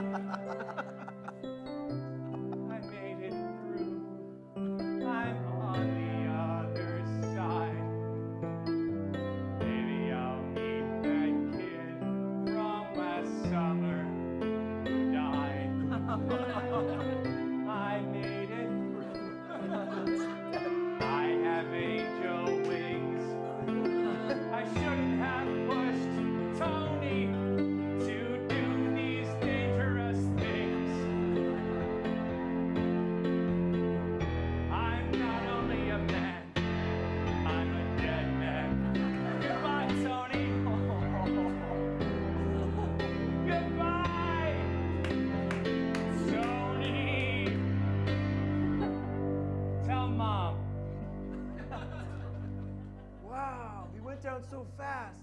I made it through. I'm on the other side. Maybe I'll meet that kid from last summer who died. I made it through. I have angel wings. I shouldn't have pushed Tony to do these dangerous things. I'm not only a man, I'm a dead man. Goodbye, Tony. Goodbye, Tony. Tell Mom. Wow, we went down so fast.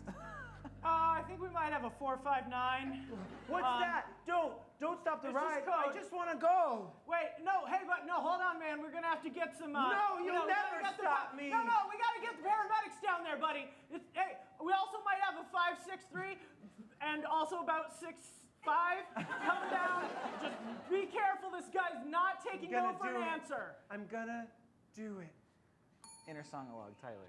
I think we might have a 459. What's that? Don't stop the It's just ride. code. I just want to go. Wait, no, hey, but no, hold on, man. We're gonna have to get some. No, you'll we gotta never get the- stop me. No, we gotta get the paramedics down there, buddy. Hey, we also might have a 563 and also about 6'5" coming down. Just be careful. This guy's not taking no for an answer. I'm gonna do it. Inner song-along, Tyler.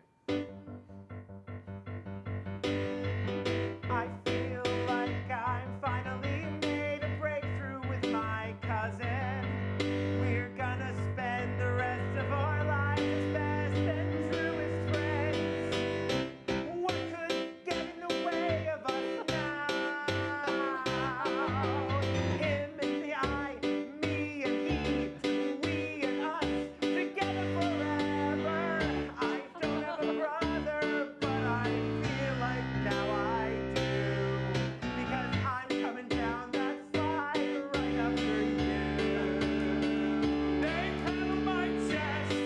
I feel like I'm finally made a breakthrough with my cousin. We're gonna spend the rest of our lives as best and truest friends. What could get in the way of us now? Him and the I, me and he, we and us, together forever. I don't have a brother, but I feel like now I do. Because I'm coming down that slide right after you. They pedal my chest.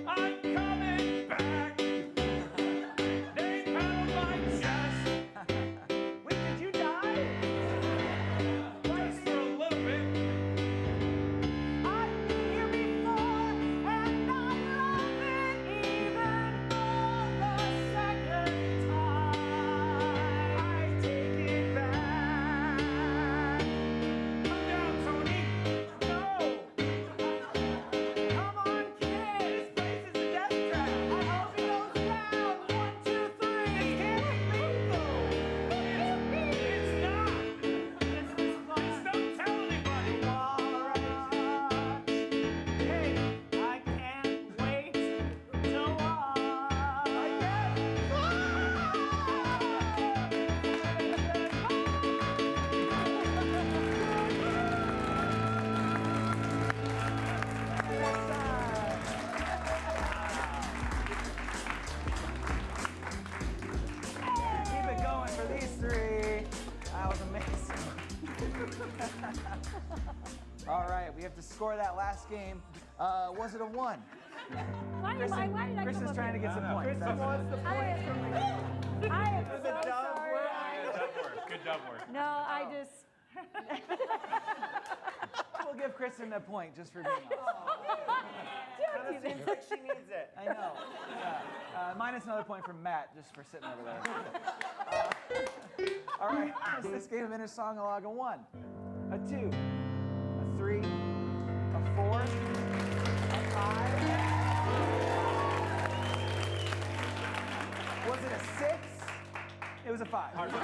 I'm coming back. They pedal my chest. Wait, did you die? Just for a little bit. I've been here before, and I love it even more the second time. I take it back. Come down, Tony. No. Come on, kid. This place is a death trap. I hope he goes down. 1, 2, 3. It can't be lethal. It's not. Just don't tell anybody. All right. Hey, I can't wait to watch. Keep it going for these three. That was amazing. All right, we have to score that last game. Was it a 1? Why did I come Kristen's up trying to here? get some points. Kristen That's wants the I points from the am so dub sorry. work. Dub work. Good dub work. No, I just. We'll give Kristen a point just for being honest. Kind of seems like she needs it. I know. Yeah. Minus another point from Matt just for sitting over there. All right, so this game of inner song-along: a 1, a 2, a 3, a 4, a 5. Was it a 6? It was a 5. I know.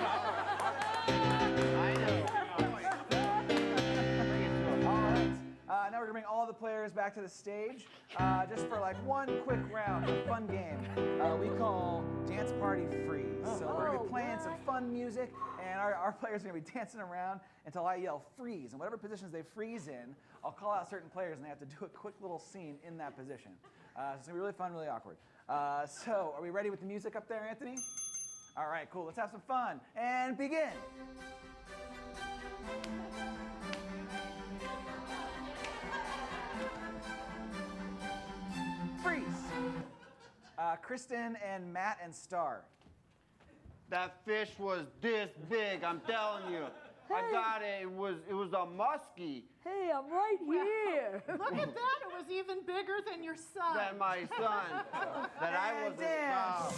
All right. Now we're gonna bring all the players back to the stage, just for like one quick round, a fun game we call Dance Party Freeze. So we're gonna be playing some fun music, and our players are gonna be dancing around until I yell freeze. And whatever positions they freeze in, I'll call out certain players, and they have to do a quick little scene in that position. So it's gonna be really fun, really awkward. So are we ready with the music up there, Anthony? All right, cool. Let's have some fun and begin. Freeze. Kristen and Matt and Starr. That fish was this big, I'm telling you. I thought it was a muskie. Hey, I'm right here. Look at that. It was even bigger than your son. Than my son. That I And was. dance.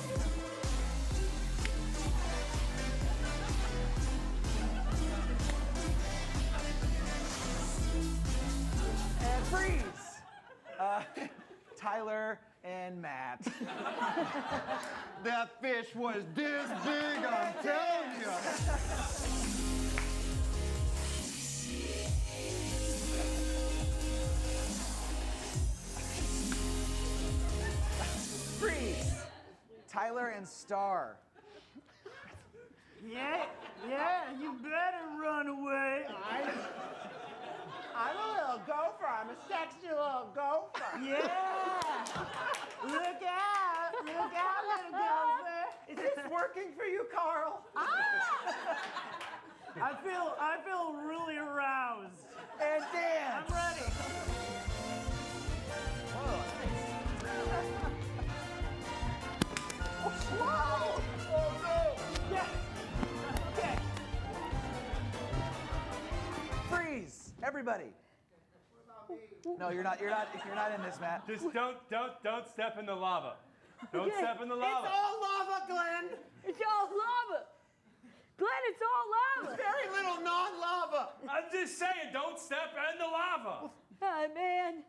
Tyler and Matt. That fish was this big, I'm telling you. Freeze. Tyler and Starr. Yeah, you better run away. I'm a little gopher. I'm a sexy little gopher. Yeah. Look out, little gopher. Is this working for you, Carl? I feel really aroused. And dance. I'm ready. Whoa! Oh no! Yeah. Okay. Freeze! Everybody. No, you're not in this, Matt. Just don't step in the lava. Don't step in the lava. It's all lava, Glenn. It's all lava. Glenn, it's all lava. There's very little non-lava. I'm just saying, don't step in the lava. Oh, man.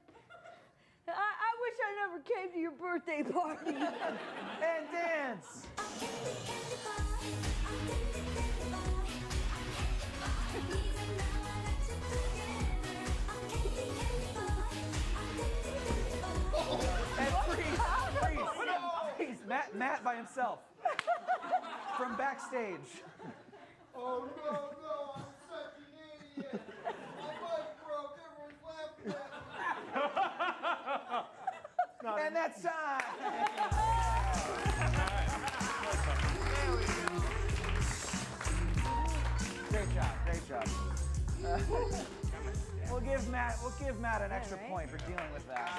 I wish I never came to your birthday party. And dance. And freeze. Matt by himself. From backstage. Oh no, I'm such an idiot. My bike broke, everyone's laughing at me. And that's time. Great job. We'll give Matt an extra point for dealing with that.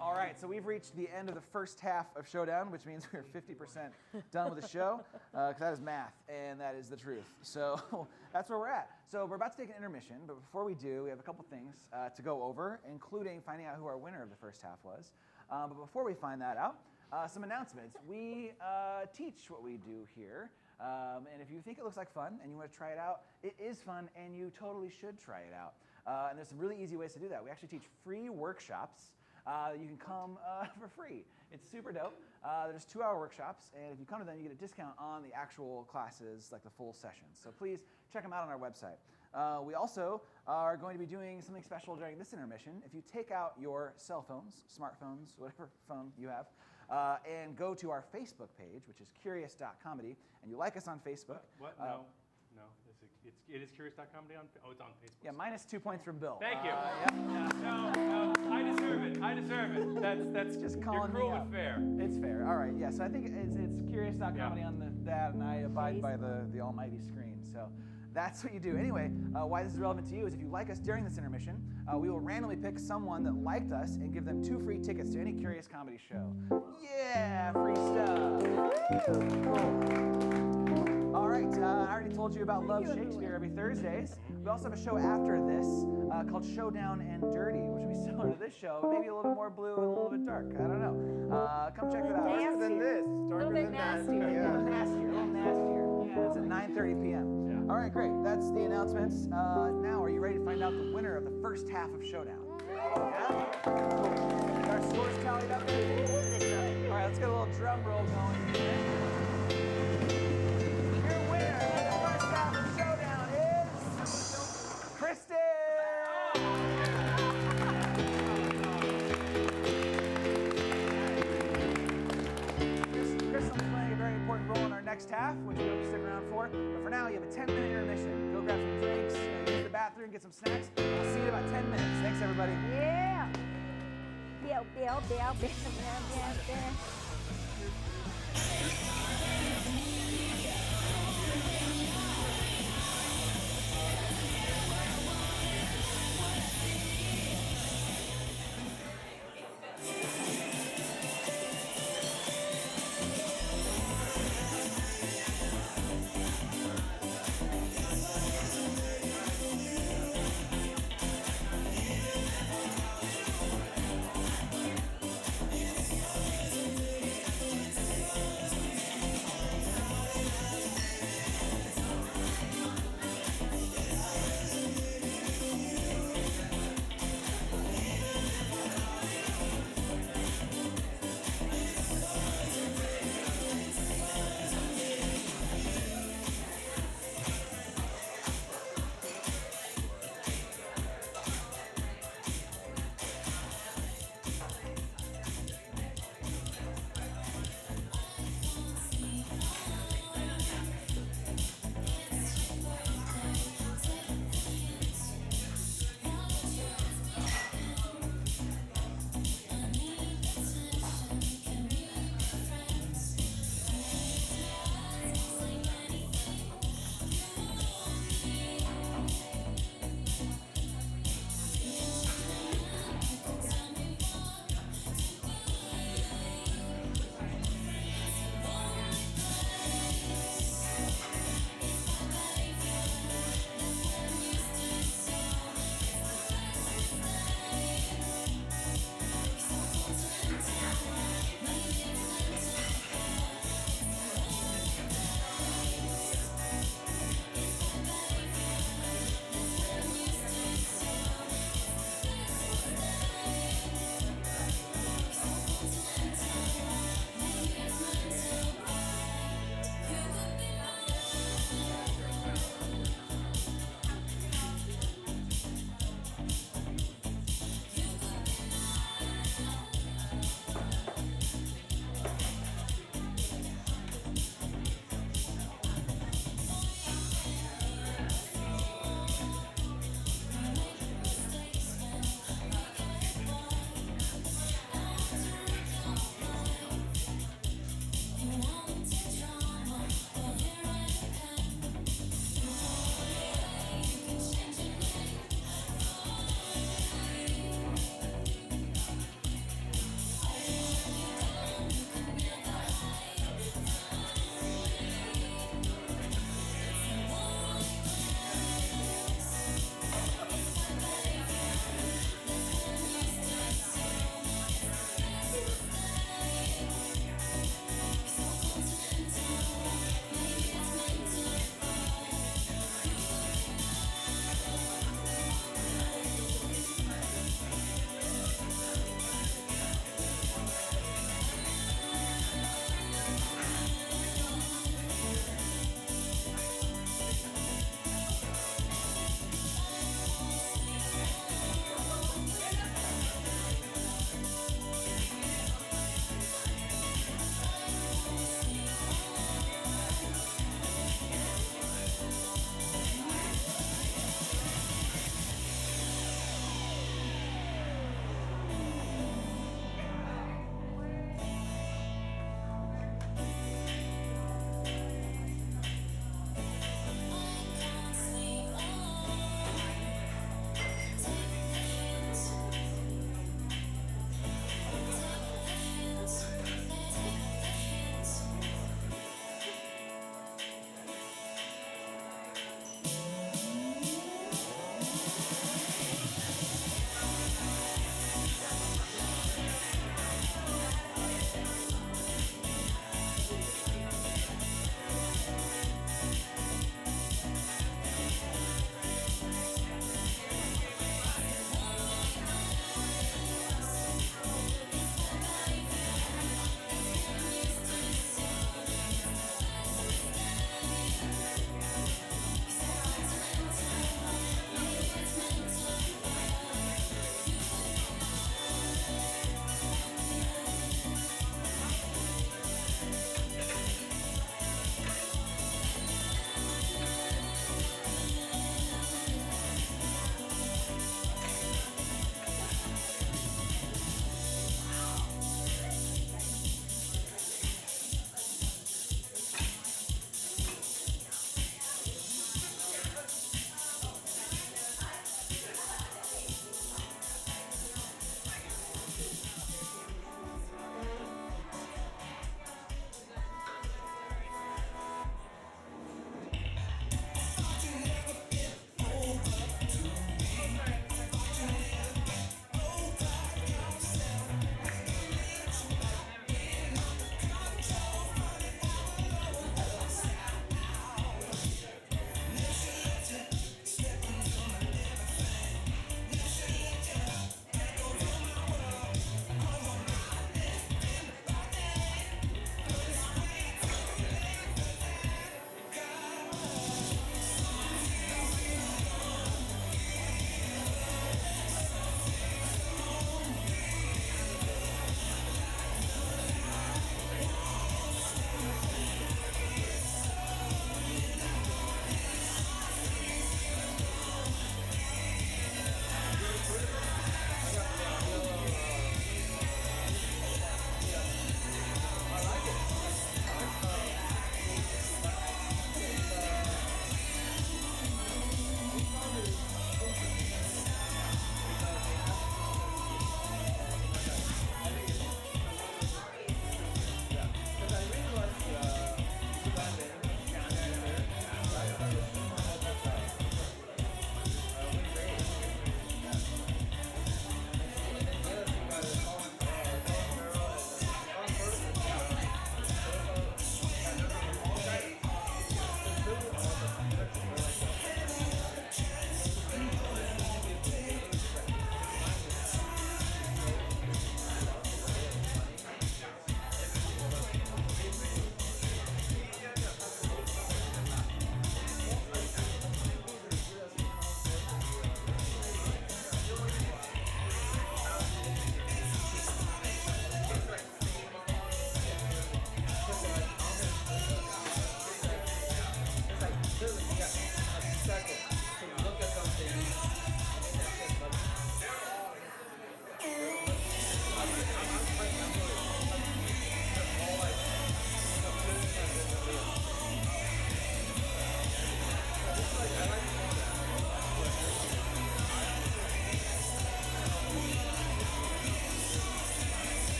All right, so we've reached the end of the first half of Showdown, which means we're 50% done with the show, because that is math, and that is the truth. So that's where we're at. So we're about to take an intermission, but before we do, we have a couple things to go over, including finding out who our winner of the first half was. But before we find that out, some announcements. We teach what we do here, and if you think it looks like fun and you want to try it out, it is fun, and you totally should try it out. And there's some really easy ways to do that. We actually teach free workshops. You can come for free. It's super dope. There's 2-hour workshops, and if you come to them, you get a discount on the actual classes, like the full sessions. So please check them out on our website. We also are going to be doing something special during this intermission. If you take out your cell phones, smartphones, whatever phone you have, and go to our Facebook page, which is curious.comedy, and you like us on Facebook. What? No. It is curious.comedy on. Oh, it's on Facebook. Yeah, minus 2 points from Bill. Thank you. Yeah. No, I deserve it. That's just you're calling cruel me but out. fair. It's fair. All right. Yeah. So I think it's curious.comedy on that, and I abide by the almighty screen. So that's what you do. Anyway, why this is relevant to you is if you like us during this intermission, we will randomly pick someone that liked us and give them 2 free tickets to any Curious Comedy show. Yeah, free stuff. Cool. All right, I already told you about Love Shakespeare every Thursdays. We also have a show after this called Showdown and Dirty, which will be similar to this show, but maybe a little bit more blue and a little bit dark. I don't know. Come check it out. Darker than this. Darker than that. nastier. A little nastier. Yeah. It's at 9:30 p.m. Yeah. All right, great. That's the announcements. Now, are you ready to find out the winner of the first half of Showdown? Yeah? Cool. Our scores tallied up there? All right, let's get a little drum roll going here. Your winner of the first half of Showdown is Kristen! Kristen's playing a very important role in our next half, which we hope you stick around for. But for now, you have a 10-minute intermission. Go grab some drinks, use the bathroom, get some snacks. I'll see you in about 10 minutes. Thanks, everybody. Yeah. Bill.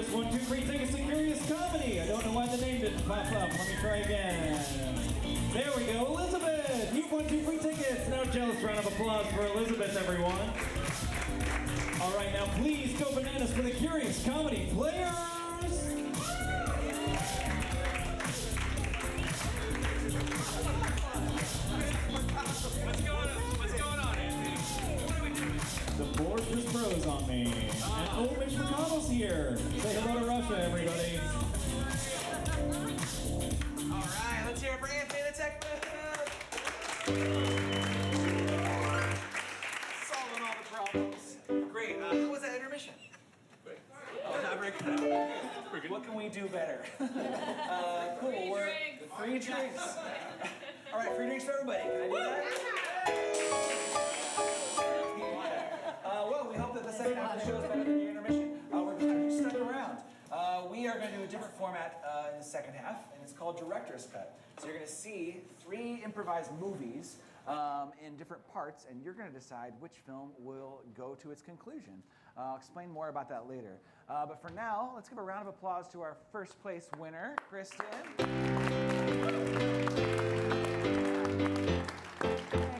first 1, 2 free tickets to Curious Comedy. I don't know why the name didn't pop up. Let me try again. There we go, Elizabeth. You won 2 free tickets. Now jealous round of applause for Elizabeth, everyone. All right, now please go bananas for the Curious Comedy players. What's going on, Anthony? What are we doing? The board just froze on me. And oh, Mitch McConnell's here. Say hello to Russia, everybody. All right, let's hear it for Anthony the Tech Man. Solving all the problems. Great. How was that intermission? Great. Oh, not very good. What can we do better? Cool. Free drinks. All right, free drinks for everybody. Can I do that? Well, we hope that the second half of the show is better than the intermission. We're glad you stuck around. We are going to do a different format in the second half, and it's called Director's Cut. So you're going to see 3 improvised movies in different parts, and you're going to decide which film will go to its conclusion. I'll explain more about that later. But for now, let's give a round of applause to our first place winner, Kristen.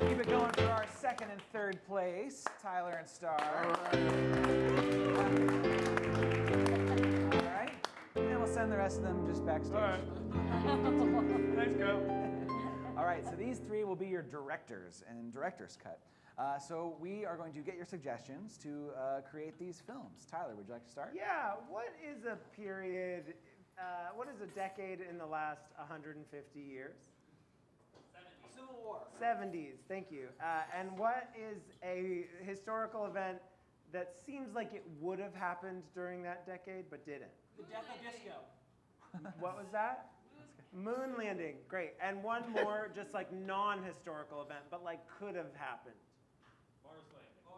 Keep it going for our second and third place, Tyler and Starr. All right. And we'll send the rest of them just backstage. All right. Thanks, Kyle. All right, so these 3 will be your directors and director's cut. So we are going to get your suggestions to create these films. Tyler, would you like to start? Yeah, what is a period, what is a decade in the last 150 years? 70s. Civil War. 70s, thank you. And what is a historical event that seems like it would have happened during that decade but didn't? The death of disco. What was that? Moon landing, great. And one more, just like non-historical event, but like could have happened.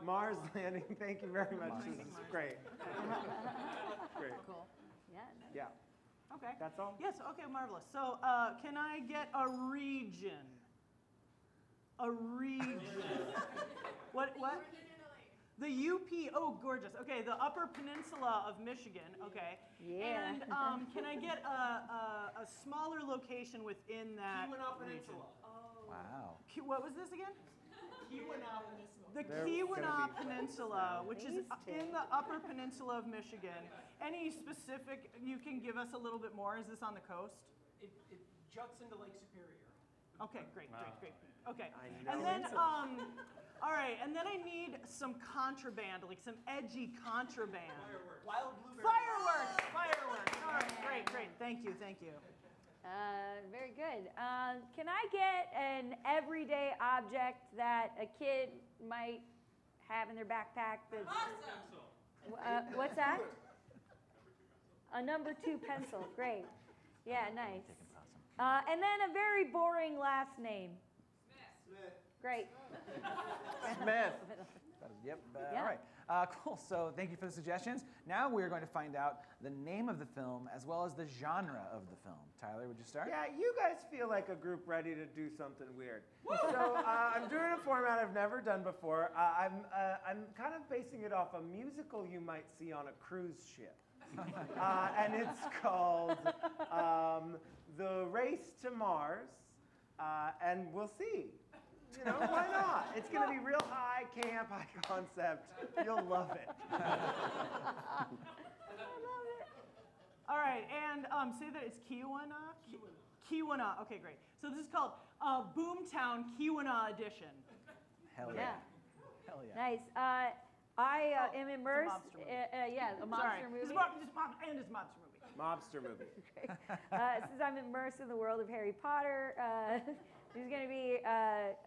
Mars landing, thank you very much. This is great. Great. Cool. Yeah. Yeah. Okay. That's all? Yes, okay, marvelous. So can I get a region? A region. What? The UP, oh, gorgeous. Okay, the Upper Peninsula of Michigan, okay. Yeah. And can I get a smaller location within that Keweenaw region? Peninsula. Oh. Wow. What was this again? Keweenaw Peninsula. The They're Keweenaw gonna be Peninsula, which is Amazing. in the Upper Peninsula of Michigan. Any specific, you can give us a little bit more? Is this on the coast? It juts into Lake Superior. Okay, great. Okay, I and know. then, all right, and then I need some contraband, like some edgy contraband. Wild blueberry. Fireworks. All right, great. Thank you. Very good. Can I get an everyday object that a kid might have in their backpack? What's that? A number 2 pencil. Great. Yeah, nice. And then a very boring last name. Smith. Great. Smith. Yep. Yeah. All right. Cool. So thank you for the suggestions. Now we're going to find out the name of the film as well as the genre of the film. Tyler, would you start? Yeah, you guys feel like a group ready to do something weird. So I'm doing a format I've never done before. I'm kind of basing it off a musical you might see on a cruise ship. And it's called The Race to Mars. And we'll see. You know, why not? It's going to be real high camp, high concept. You'll love it. All right, and say that it's Keweenaw? Keweenaw, okay, great. So this is called Boomtown Keweenaw Edition. Hell yeah. Yeah. Nice. I am immersed. A monster movie. It's a monster movie. Mobster movie. Since I'm immersed in the world of Harry Potter, this is going to be,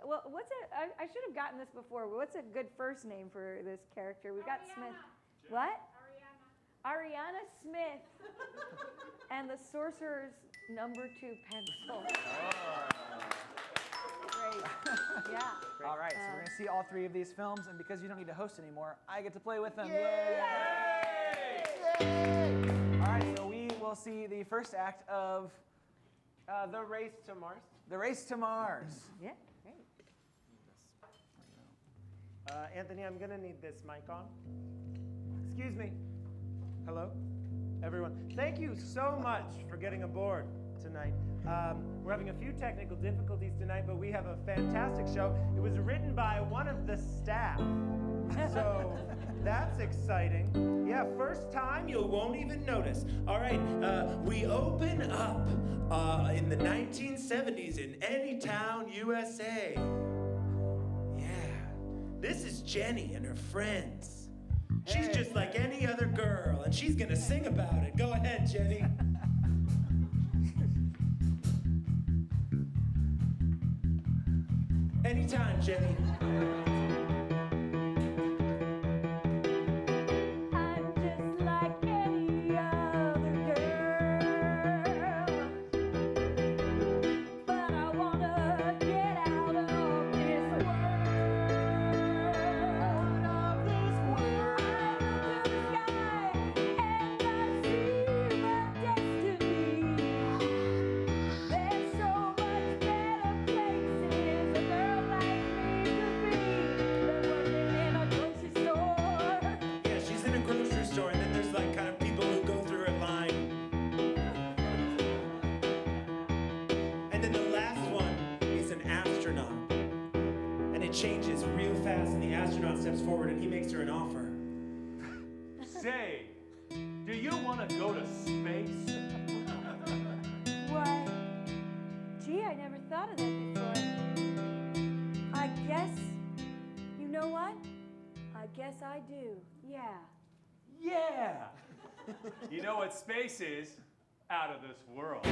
what's it? I should have gotten this before. What's a good first name for this character? We've got Smith. What? Ariana Smith and the Sorcerer's number 2 pencil. Great. Yeah. All right, so we're going to see all 3 of these films, and because you don't need to host anymore, I get to play with them. Yay! All right, so we will see the first act of The Race to Mars. The Race to Mars. Yeah, great. Anthony, I'm going to need this mic on. Excuse me. Hello? everyone. Thank you so much for getting aboard tonight. We're having a few technical difficulties tonight, but we have a fantastic show. It was written by one of the staff. So that's exciting. Yeah, first time. You won't even notice. All right, we open up in the 1970s in any town, USA. Yeah, this is Jenny and her friends. She's just like any other girl, and she's gonna sing about it. Go ahead, Jenny. Anytime, Jenny. I'm just like any other girl, but I wanna get out of this world, changes real fast, and the astronaut steps forward and he makes her an offer. Say, do you want to go to space? Why? Gee, I never thought of that before. I guess, you know what? I guess I do, yeah. Yeah! You know what space is? Out of this world.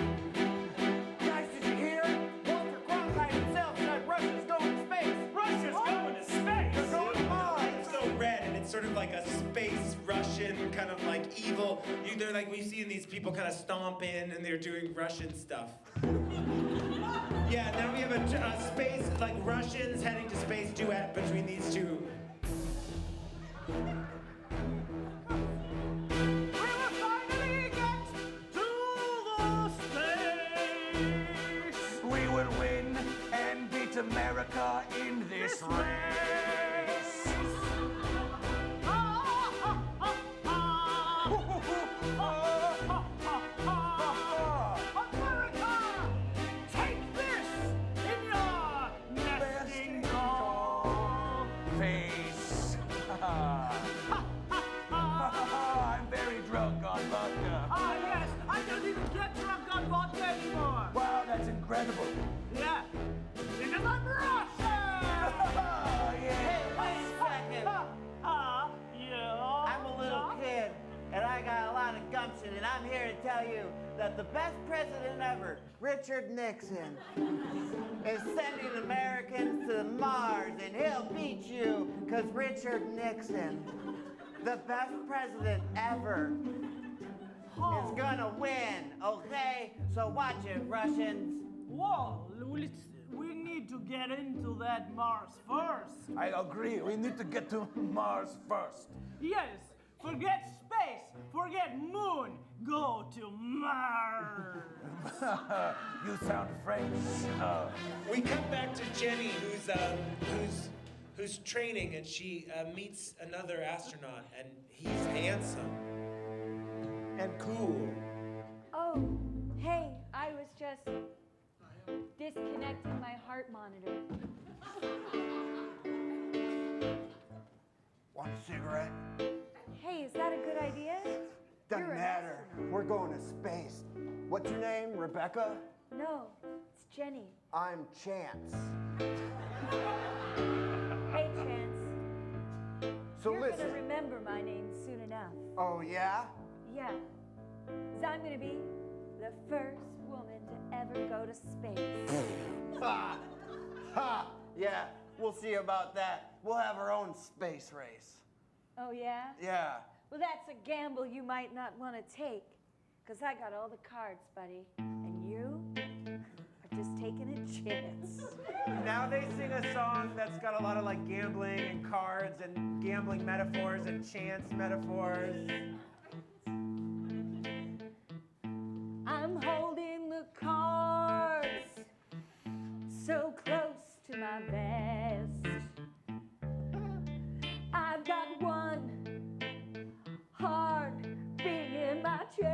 Guys, did you hear? Walter Cronkite himself said Russia's going to space. Russia's going to space! They're going to Mars. It's so red, and it's sort of like a space Russian kind of like evil. They're like, we've seen these people kind of stomp in, and they're doing Russian stuff. Yeah, now we have a space, like Russians heading to space duet between these two. America in this race. America, take this in your nesting doll face. I'm very drunk on vodka. Ah, yes, I don't even get drunk on vodka anymore. Wow, that's incredible. Yeah, because I'm Russian! Yeah. Wait a second. Yeah. I'm a little kid, and I got a lot of gumption, and I'm here to tell you that the best president ever, Richard Nixon, is sending Americans to Mars, and he'll beat you, because Richard Nixon, the best president ever, is gonna win, okay? So watch it, Russians. Whoa, we need to get into that Mars first. I agree. We need to get to Mars first. Yes, forget space, forget moon, go to Mars. You sound French. We come back to Jenny, who's training, and she meets another astronaut, and he's handsome and cool. Oh, hey, I was just disconnecting my heart monitor. Want a cigarette? Hey, is that a good idea? Doesn't You're an matter. We're going to space. What's your name, Rebecca? No, it's Jenny. I'm Chance. Hey, Chance. So You're listen. gonna remember my name soon enough. Oh, yeah? Yeah, 'cause I'm gonna be the first woman to ever go to space. Ha! Ha! Yeah, we'll see about that. We'll have our own space race. Oh, yeah? Yeah. Well, that's a gamble you might not want to take, 'cause I got all the cards, buddy. And you are just taking a chance. Now they sing a song that's got a lot of like gambling and cards and gambling metaphors and chance metaphors. I'm holding the cards so close to my vest. I've got one heart beating in my chest.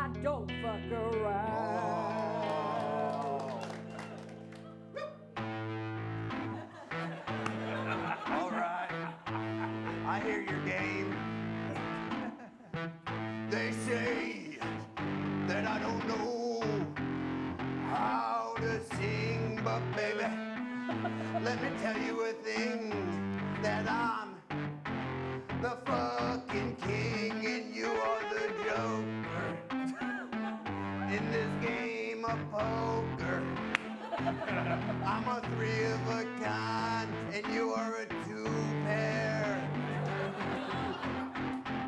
I don't fuck around. All right, I hear your game. They say that I don't know how to sing, but baby, let me tell you a thing, that I'm the fucking king and you are the joker in this game of poker. I'm a 3 of a kind and you are a 2 pair,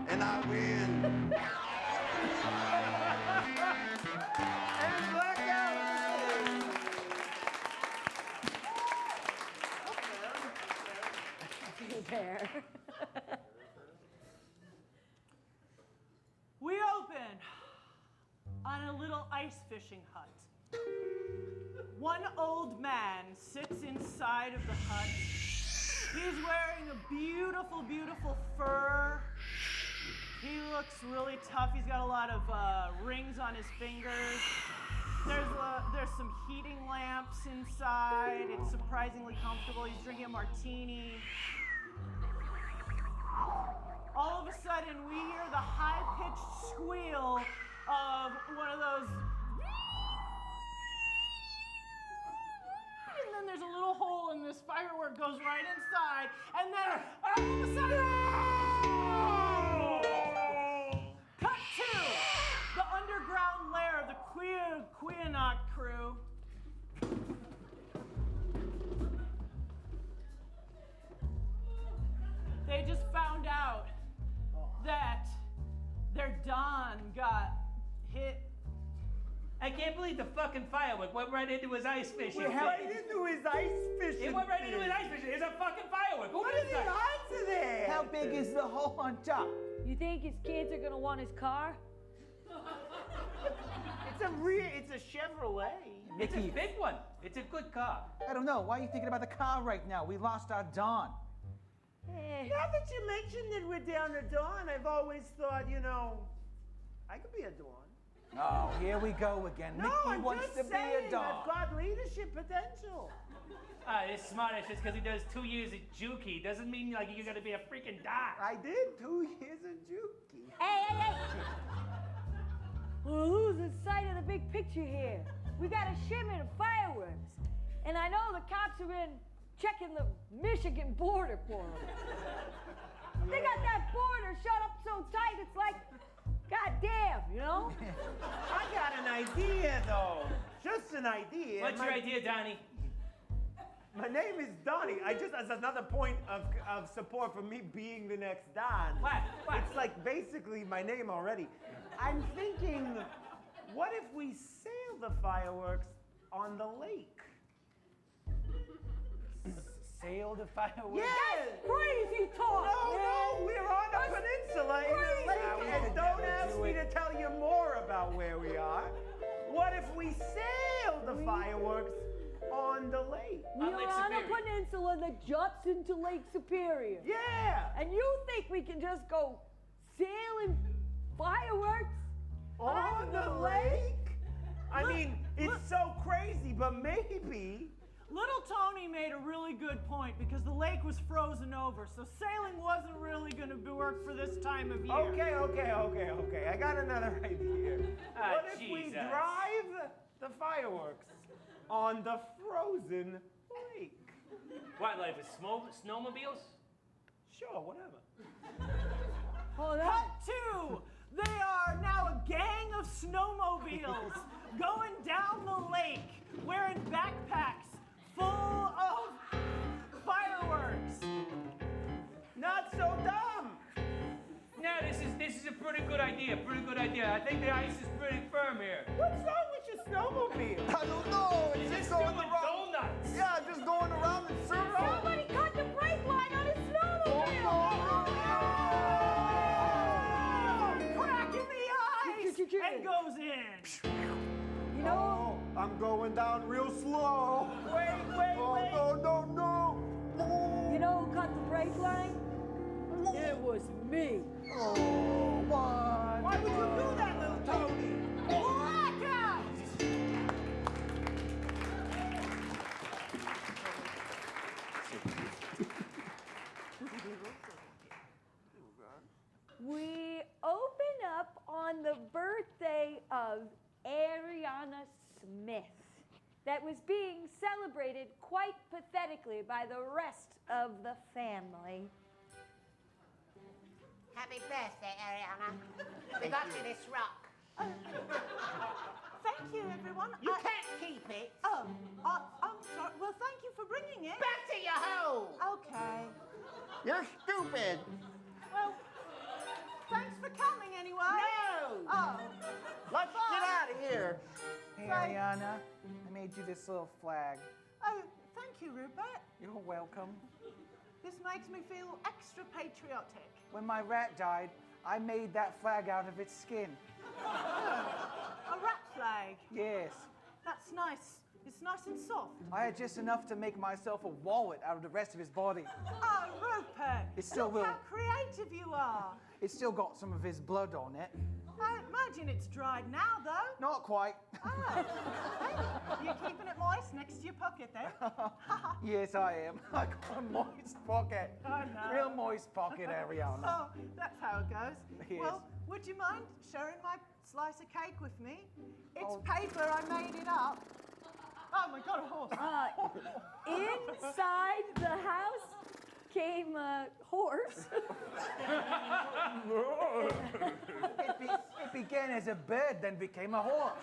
and I win. And blackout. There. We open on a little ice fishing hut. One old man sits inside of the hut. He's wearing a beautiful, beautiful fur. He looks really tough. He's got a lot of rings on his fingers. There's some heating lamps inside. It's surprisingly comfortable. He's drinking a martini. All of a sudden, we hear the high-pitched squeal of one of those. And then there's a little hole, and this firework goes right inside. And then all of a sudden, cut to the underground lair of the Quinnock crew. They just found out that their Don got hit. I can't believe the fucking firework went right into his ice fishing. Went right into his ice fishing. It went right into his ice fishing. It's a fucking firework. What is the odds of that? How big is the hole on top? You think his kids are gonna want his car? It's a Chevrolet. It's a big one. It's a good car. I don't know. Why are you thinking about the car right now? We lost our Dawn. Now that you mentioned that we're down to Dawn, I've always thought, I could be a Dawn. Oh, here we go again. No, Mickey I'm wants just to be saying, a Dawn. I've got leadership potential. It's smart. It's just because he does 2 years at Juki. Doesn't mean like you're gonna be a freaking dot. I did 2 years of Juki. Hey! We're losing sight of the big picture here. We got a shipment of fireworks. And I know the cops are in checking the Michigan border for them. They got that border shut up so tight, it's like, goddamn, I got an idea, though. Just an idea. What's your idea, Donnie? My name is Donnie. Just as another point of support for me being the next Don. What? It's like basically my name already. I'm thinking, what if we sail the fireworks on the lake? Sail the fireworks? Yeah! That's crazy talk, No, we're on a peninsula in a lake, and don't ask me to tell you more about where we are. What if we sail the fireworks on the lake? We are on a peninsula that juts into Lake Superior. Yeah! And you think we can just go sailing fireworks on the lake? I mean, it's so crazy, but maybe. Little Tony made a really good point because the lake was frozen over, so sailing wasn't really going to work for this time of year. Okay. I got another idea. What if we drive the fireworks on the frozen lake? What, like with snowmobiles? Sure, whatever. Cut to! They are now a gang of snowmobiles going down the lake wearing backpacks full of fireworks. Not so dumb. No, this is a pretty good idea. I think the ice is pretty firm here. What's wrong with your snowmobile? I don't know. It's just going doing around. donuts. Yeah, just going around in circles. Somebody cut the brake line on his snowmobile! Crack in the ice and goes in. I'm going down real slow. Wait. No. You know who cut the brake line? It was me. Oh, why? Why would you do that, little Tony? that was being celebrated quite pathetically by the rest of the family. Happy birthday, Ariana. We got you this rock. Thank you, everyone. You can't keep it. Oh, I'm sorry. Well, thank you for bringing it. Back to your hole. Okay. You're stupid. Well, thanks for coming anyway. No. Oh. Let's get out of here. Hey, Bye. Ariana, I made you this little flag. Oh, thank you, Rupert. You're welcome. This makes me feel extra patriotic. When my rat died, I made that flag out of its skin. A rat flag. Yes. That's nice. It's nice and soft. I had just enough to make myself a wallet out of the rest of his body. Oh, Rupert. It still Look will. how creative you are. It's still got some of his blood on it. I imagine it's dried now, though. Not quite. Oh. Hey, you're keeping it moist next to your pocket, then? Yes, I am. I got a moist pocket. Oh, no. Real moist pocket, Ariana. Oh, that's how it goes. Yes. Well, would you mind sharing my slice of cake with me? It's paper. I made it up. Oh, my God, a horse. Inside the house came a horse. It began as a bird, then became a horse.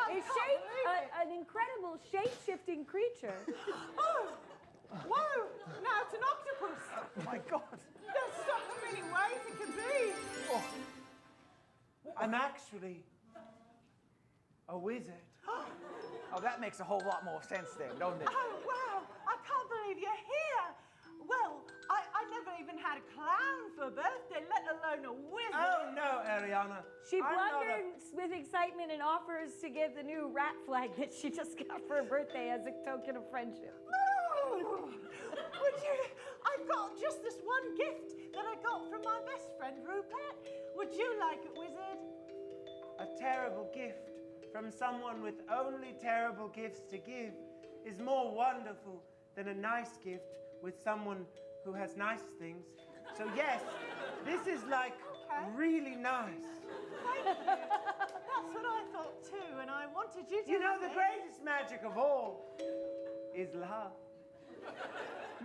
An incredible shape-shifting creature. Oh, whoa! Now it's an octopus. Oh my God. There's so many ways it could be. Oh. I'm actually a wizard. Oh, that makes a whole lot more sense then, doesn't it? Oh, wow. I can't believe you're here. Well, I never even had a clown for a birthday, let alone a wizard. Oh, no, Ariana. She I'm not blunders with excitement and offers to give the new rat flag that she just got for her birthday as a token of friendship. No! Would you? I've got just this one gift that I got from my best friend, Rupert. Would you like it, wizard? A terrible gift from someone with only terrible gifts to give is more wonderful than a nice gift with someone who has nice things. So yes, this is like really nice. Thank you. That's what I thought too, and I wanted you to You know, have the it. greatest magic of all is love.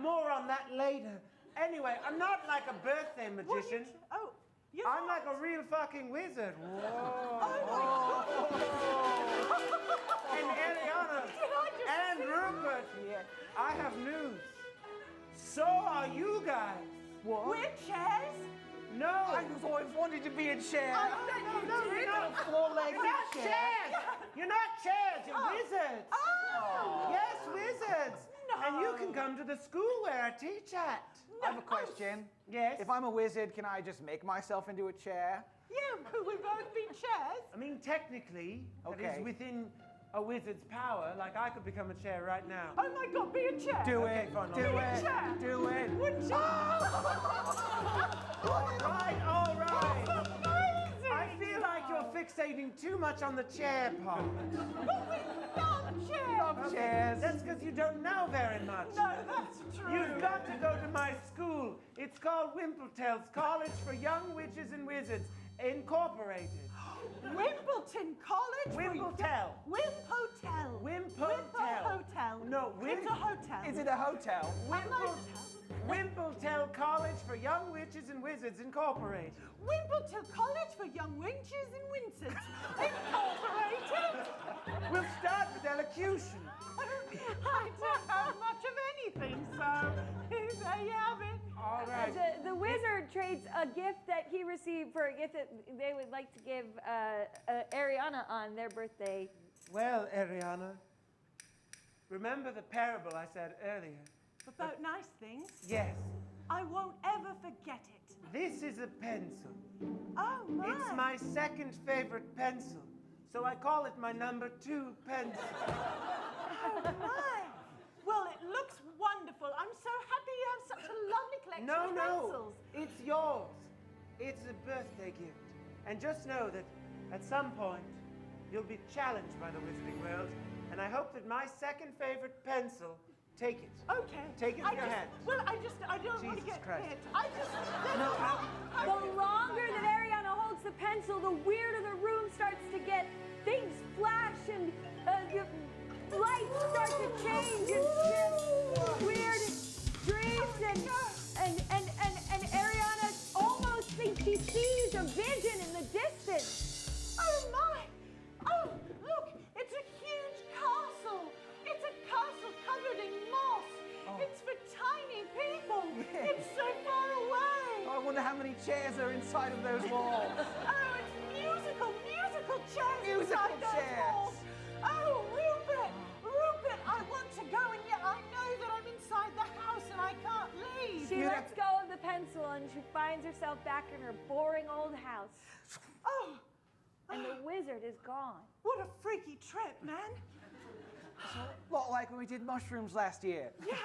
More on that later. Anyway, I'm not like a birthday magician. Oh, you're I'm not. like a real fucking wizard. Whoa. Oh my God. And Ariana Did I just and see- Rupert, I have news. So are you guys. What? We're chairs? No. I was always wanted to be a chair. No, you're not a four-legged You're not chair. chairs. You're not chairs. You're wizards. Oh. Yes, wizards. No. And you can come to the school where I teach at. I have a question. Yes. If I'm a wizard, can I just make myself into a chair? Yeah, but we've both been chairs. I mean, technically, it Okay. is within a wizard's power. Like, I could become a chair right now. Oh my God, be a chair. Do Okay, it. fine, Do I'll it. chair. Do it. Wouldn't you? All right. Amazing. I feel like you're fixating too much on the chair part. But we love chairs. Love chairs. That's because you don't know very much. No, that's true. You've got to go to my school. It's called Wimpletail's College for Young Witches and Wizards, Incorporated. Wimbledon College. Wimpletail. Wimpotel. Wimpotel. Hotel. No, It's a hotel. Is it a hotel? Wimpletail College for Young Witches and Wizards, Incorporated. Wimbledon College for Young Winches and Wincers. Incorporated. We'll start with elocution. I don't know much of anything, so there you have it. All right. The wizard trades a gift that he received for a gift that they would like to give Ariana on their birthday. Well, Ariana, remember the parable I said earlier? About nice things. Yes. I won't ever forget it. This is a pencil. Oh, my. It's my second favorite pencil, so I call it my number 2 pencil. Oh, my. Well, it looks wonderful. I'm so happy you have such a lovely collection No, of no, pencils. it's yours. It's a birthday gift. And just know that at some point, you'll be challenged by the Wizarding World, and I hope that my second favorite pencil, take it. Okay. Take it in your hand. Well, I don't want to Jesus get Christ. hit. I just... No, The longer that Ariana holds the pencil, the weirder the room starts to get. Things flash and light change and shift, weird dreams, and Ariana almost thinks she sees a vision in the distance. Oh my! Oh, look! It's a huge castle! It's a castle covered in moss! It's for tiny people! It's so far away! Oh, I wonder how many chairs are inside of those walls. Oh, it's musical chairs Musical inside those chairs. walls! Oh, Rupert, I want to go, and yet I know that I'm inside the house and I can't leave. She lets go of the pencil and she finds herself back in her boring old house. Oh! And the wizard is gone. What a freaky trip, man! A lot like when we did mushrooms last year. Yeah,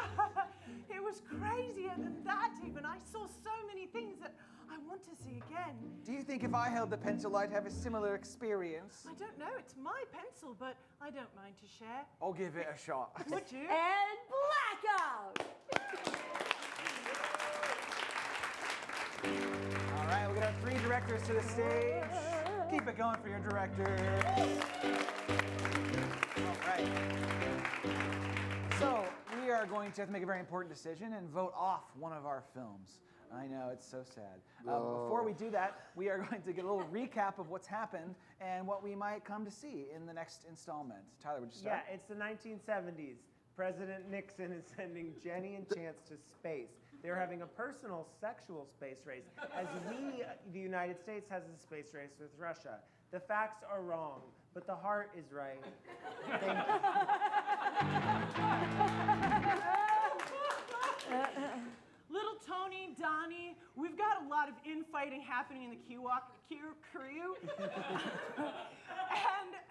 it was crazier than that even. I saw so many things that I want to see again. Do you think if I held the pencil, I'd have a similar experience? I don't know, it's my pencil, but I don't mind to share. I'll give it a shot. Would you? And blackout! All right, we're gonna have 3 directors to the stage. Keep it going for your director. All right. So we are going to have to make a very important decision and vote off one of our films. I know, it's so sad. Before we do that, we are going to get a little recap of what's happened and what we might come to see in the next installment. Tyler, would you start? Yeah, it's the 1970s. President Nixon is sending Jenny and Chance to space. They're having a personal sexual space race, as we, the United States, has a space race with Russia. The facts are wrong, but the heart is right. Thank you. Little Tony, Donnie, we've got a lot of infighting happening in the crew.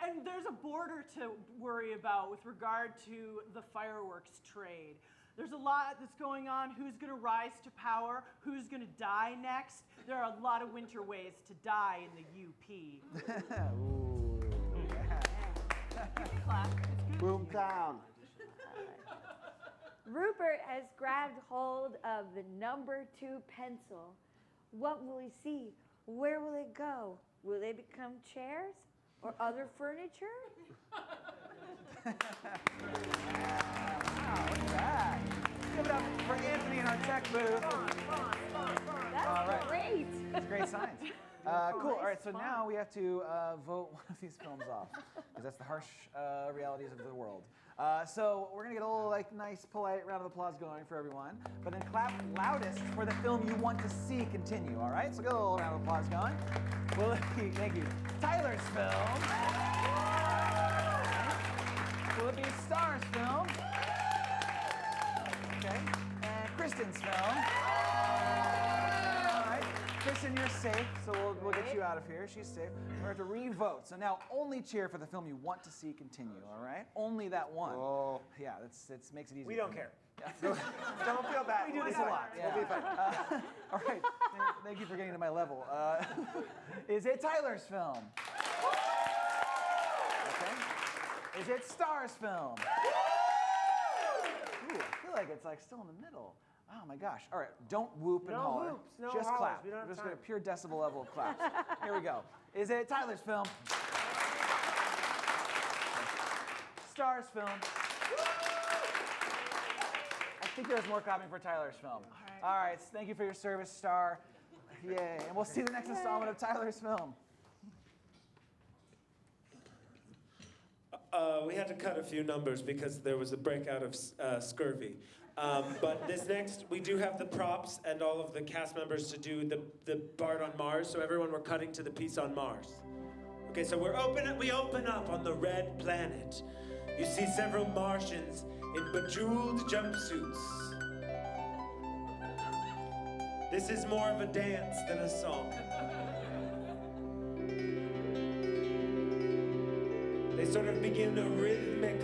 and there's a border to worry about with regard to the fireworks trade. There's a lot that's going on. Who's going to rise to power? Who's going to die next? There are a lot of winter ways to die in the UP. Ooh, yeah. You can clap. It's good. Boomtown. Rupert has grabbed hold of the number 2 pencil. What will he see? Where will it go? Will they become chairs or other furniture? Wow, look at that. Give it up for Anthony in our tech booth. That's great. That's great science. Cool. All right, so now we have to vote one of these films off because that's the harsh realities of the world. So we're gonna get a little nice, polite round of applause going for everyone, but then clap loudest for the film you want to see continue. All right, so get a little round of applause going. Will it be? Thank you. Tyler's film. Will it be Starr's film? Okay. And Kristen's film. All right. Kristen, you're safe, so we'll get you out of here. She's safe. We're going to re-vote. So now only cheer for the film you want to see continue, all right? Only that one. Oh. Yeah, that makes it easy. We don't care. Yeah. Don't feel bad. We do this a lot. Yeah. We'll be fine. All right. Thank you for getting to my level. Is it Tyler's film? Okay. Is it Starr's film? Ooh, I feel like it's still in the middle. Oh my gosh. All right, don't whoop and No holler. whoops, no Just hollers. clap. We don't have Just time. a pure decibel level of claps. Here we go. Is it Tyler's film? Starr's film? I think there's more clapping for Tyler's film. All right, thank you for your service, Starr. Yay. And we'll see the next installment of Tyler's film. We had to cut a few numbers because there was a breakout of scurvy. But this next, we do have the props and all of the cast members to do the Bard on Mars. So everyone, we're cutting to the piece on Mars. Okay, so we open up on the red planet. You see several Martians in bejeweled jumpsuits. This is more of a dance than a song. They sort of begin a rhythmic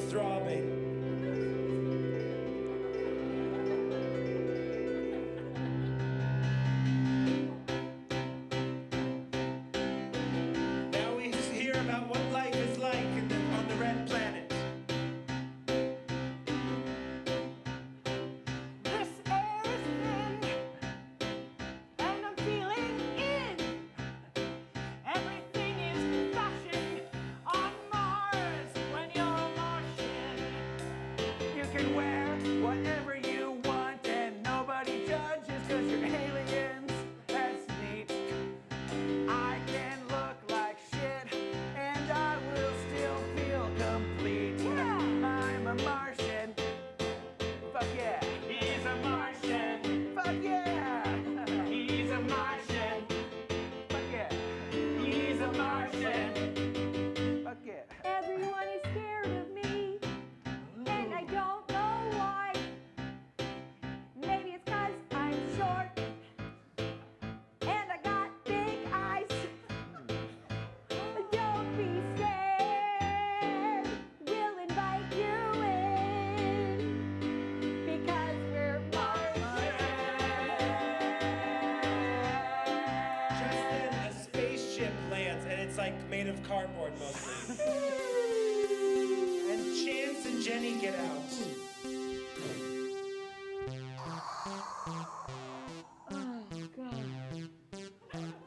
throbbing. Now we hear about what life is like on the red planet. This air is thin, and I'm feeling in. Everything is fashioned on Mars. When made of cardboard mostly. And Chance and Jenny get out. Oh, God.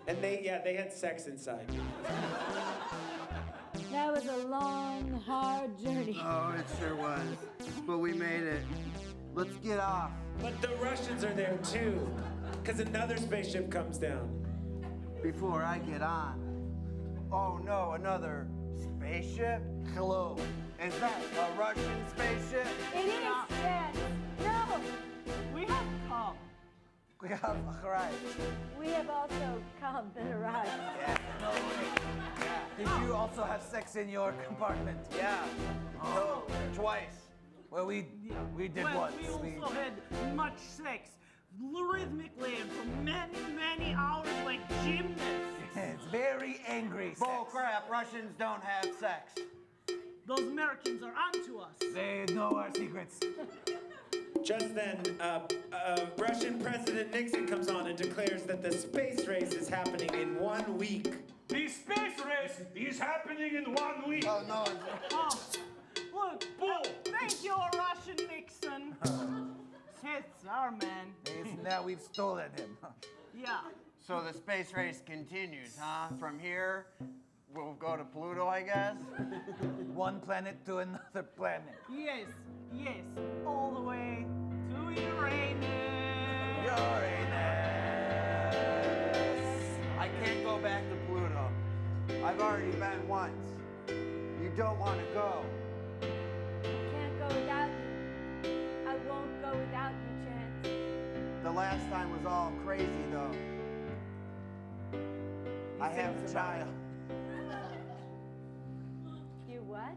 And they had sex inside. That was a long, hard journey. Oh, it sure was. But we made it. Let's get off. But the Russians are there too, because another spaceship comes down. Before I get on. Oh no, another spaceship? Hello. Is that a Russian spaceship? It is, Chance. No. We have come. We have arrived. We have also come and arrived. Yeah, no way. Yeah. Did you also have sex in your compartment? Yeah. Oh, twice. Well, we did Well, once. we also had much sex, rhythmically and for many, many hours like gymnasts. It's very angry. Bull crap, Russians don't have sex. Those Americans are onto us. They know our secrets. Just then, Russian President Nixon comes on and declares that the space race is happening in 1 week. The space race is happening in 1 week. Oh, no. Oh, look, thank you, Russian Nixon. It's our man. Now we've stolen him. Yeah. So the space race continues, huh? From here, we'll go to Pluto, I guess? One planet to another planet. Yes, all the way to Uranus. I can't go back to Pluto. I've already been once. You don't want to go. Can't go without you. I won't go without you, Chance. The last time was all crazy, though. I have a child. You what?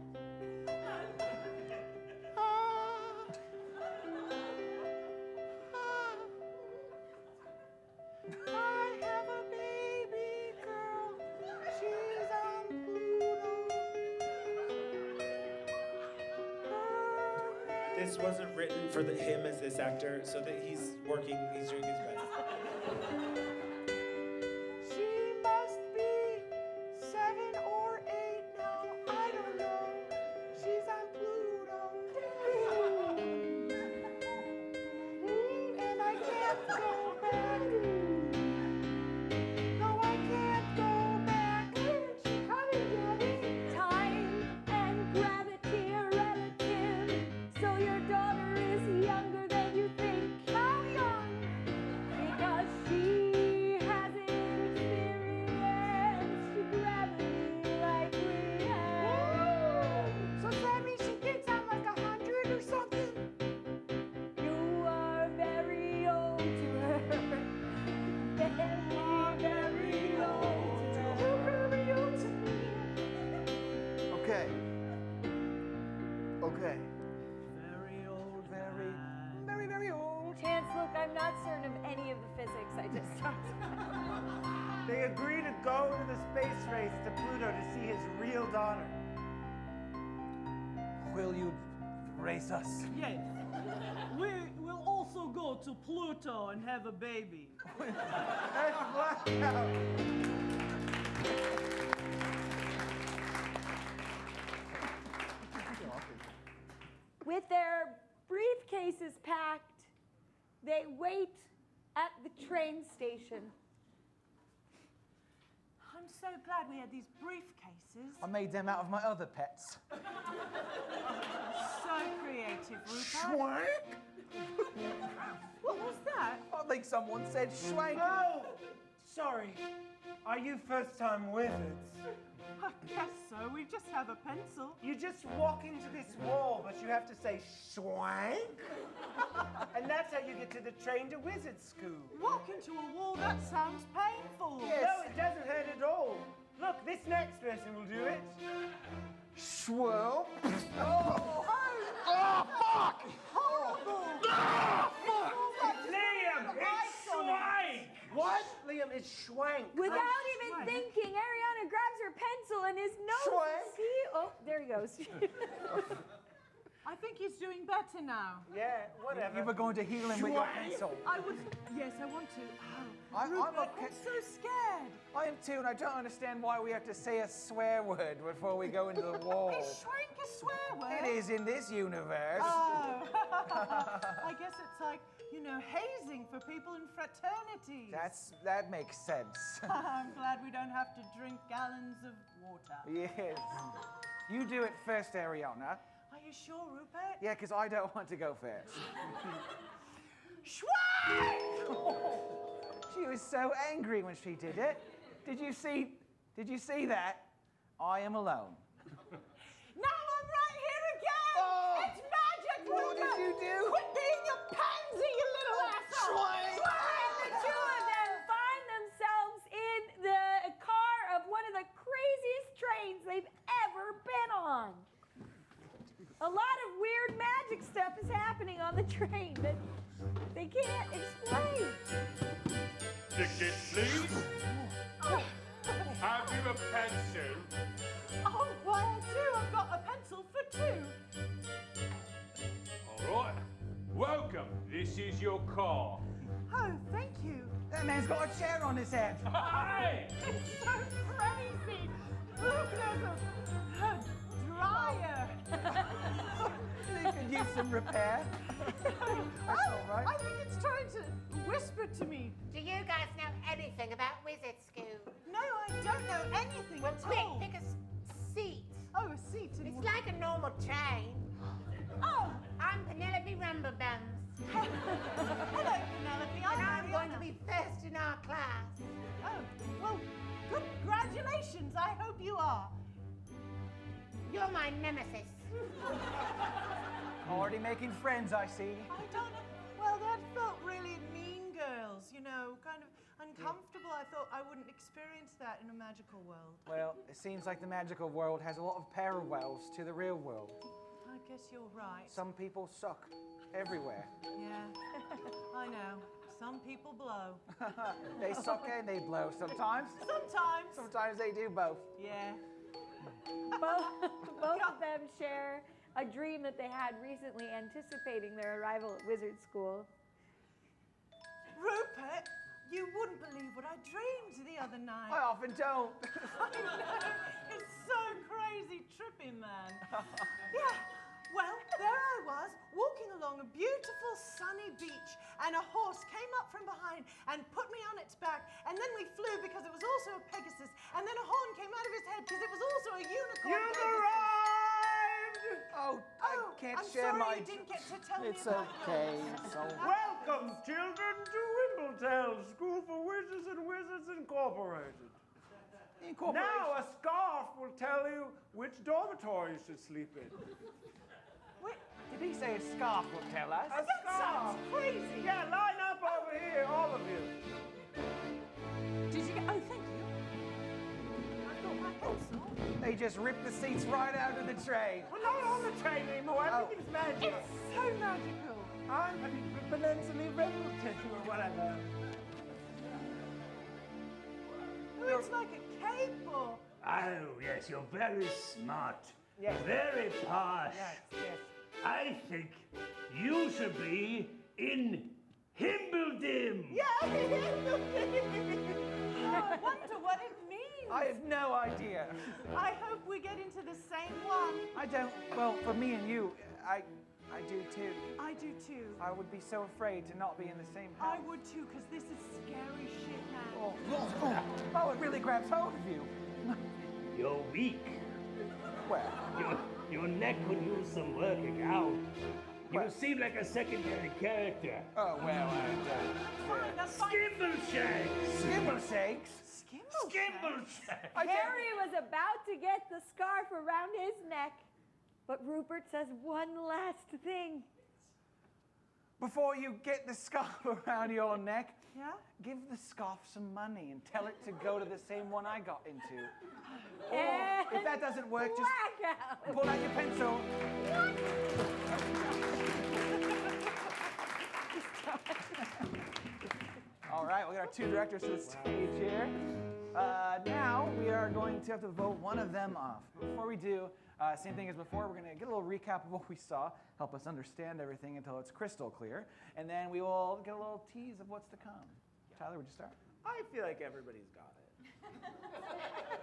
I have a baby girl. She's on Pluto. This wasn't written for him as this actor, so that he's doing his best. She must be 7 or 8 now. I don't know. She's on Pluto. And I can't go back. No, I can't go back. She coming, Daddy. Time and gravity are relative. So your daughter is younger than you think. How young? Because she hasn't experienced gravity like we have. So that means she thinks I'm like 100 or something? You are very old to her. Very old to her. You're very old to me. Okay. Very old. Chance, look, I'm not certain of any of the physics I just talked about. They agree to go to the space race to Pluto to see his real daughter. Will you race us? Yes. We will also go to Pluto and have a baby. That's blackout. With their briefcases packed, they wait at the train station. I'm so glad we had these briefcases. I made them out of my other pets. So creative, Rupert. Schwank? What was that? I think someone said schwank. Oh, sorry. Are you first-time wizards? I guess so. We just have a pencil. You just walk into this wall, but you have to say schwank. And that's how you get to the train to wizard school. Walk into a wall? That sounds painful. Yes. No, it doesn't hurt at all. Look, this next person will do it. Swell. Oh, fuck! Liam, it's Schweig! What? Liam, it's schwank. Without even thinking, Ariana grabs her pencil and his nose. Schwank. Oh, there he goes. I think he's doing better now. Yeah, whatever. You were going to heal him with your pencil. I would. Yes, I want to. Oh, I'm Rupert, okay. I'm so scared. I am too, and I don't understand why we have to say a swear word before we go into the wall. Is shrink a swear word? It is in this universe. Oh. I guess it's like, you know, hazing for people in fraternities. That makes sense. I'm glad we don't have to drink gallons of water. Yes. You do it first, Ariana. Are you sure, Rupert? Yeah, because I don't want to go first. She was so angry when she did it. Did you see that? I am alone. Now I'm right here again! Oh, it's magic, Rupert! What did you do? Quit being a pansy, you little asshole! And the two of them find themselves in the car of one of the craziest trains they've ever been on. A lot of weird magic stuff is happening on the train that they can't explain. Ticket, please. Have you a pencil? Oh, well, too. I've got a pencil for two. All right. Welcome. This is your car. Oh, thank you. That man's got a chair on his head. Hey! It's so crazy. Look, there's a dryer. They could use some repair. That's all right. I think it's trying to whisper to me. Do you guys know anything about Wizard School? No, I don't know anything Well, at quick, all. pick a seat. Oh, a seat. It's like a normal train. Oh, I'm Penelope Rumblebums. hello, Penelope. And I'm going to Ariana. be first in our class. Oh, well, congratulations. I hope you are. You're my nemesis. Already making friends, I see. I don't know. Well, that felt really Mean Girls, you know, kind of uncomfortable. I thought I wouldn't experience that in a magical world. Well, it seems like the magical world has a lot of parallels to the real world. I guess you're right. Some people suck everywhere. Yeah, I know. Some people blow. They suck and they blow sometimes. Sometimes. Sometimes they do both. Yeah. Both of them share a dream that they had recently anticipating their arrival at Wizard School. Rupert, you wouldn't believe what I dreamed the other night. I often don't. I know. It's so crazy tripping, man. Yeah. Well, there I was, walking along a beautiful sunny beach, and a horse came up from behind and put me on its back, and then we flew because it was also a Pegasus, and then a horn came out of his head because it was also a unicorn. You've Pegasus. arrived! Oh, I can't I'm share sorry my... you didn't get to tell It's me about okay. yours. It's all... Welcome, children, to Wimbletown School for Wizards and Wizards Incorporated. Now a scarf will tell you which dormitory you should sleep in. Wait, Did he say a scarf will tell us? A that scarf! sounds crazy. Yeah, line up over here, all of you. Did you get? Oh, thank you. I got my pencil. They just ripped the seats right out of the train. We're not on the train anymore. Everything's magic. It's so magical. I'm peninsula relative or whatever. Oh, it's like a cape or... Oh, yes, you're very smart. Yes. Very posh. Yes, yes. I think you should be in Himbledon. Yeah, oh, I wonder what it means. I have no idea. I hope we get into the same one. I don't... Well, for me and you, I do too. I do too. I would be so afraid to not be in the same house. I would too, because this is scary shit, man. Oh, it really grabs hold of you. You're weak. Well, Your neck could use some working out. You Well- seem like a secondary character. oh, well, Fine, that's fine. Skimble shakes. Skimble shakes? Skimble shakes. Harry was about to get the scarf around his neck, but Rupert says one last thing. Before you get the scarf around your neck, Yeah? give the scarf some money and tell it to go to the same one I got into. And If that doesn't work, just blackout. pull out your pencil. All right, we got our two directors to the stage here. Now we are going to have to vote one of them off. Before we do, Same thing as before, we're going to get a little recap of what we saw, help us understand everything until it's crystal clear, and then we will get a little tease of what's to come. Tyler, would you start? I feel like everybody's got it.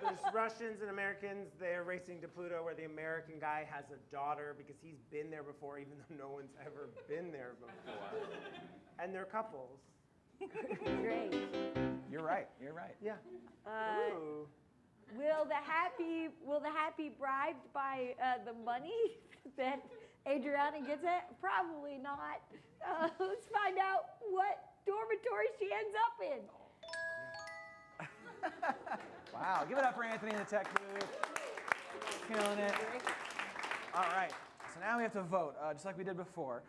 There's Russians and Americans, they're racing to Pluto where the American guy has a daughter because he's been there before even though no one's ever been there before. And they're couples. Great. You're right. Yeah. Will the happy bribed by the money that Adriana gets it? Probably not. Let's find out what dormitory she ends up in. Wow, give it up for Anthony in the tech booth. Killing it. All right, so now we have to vote, just like we did before.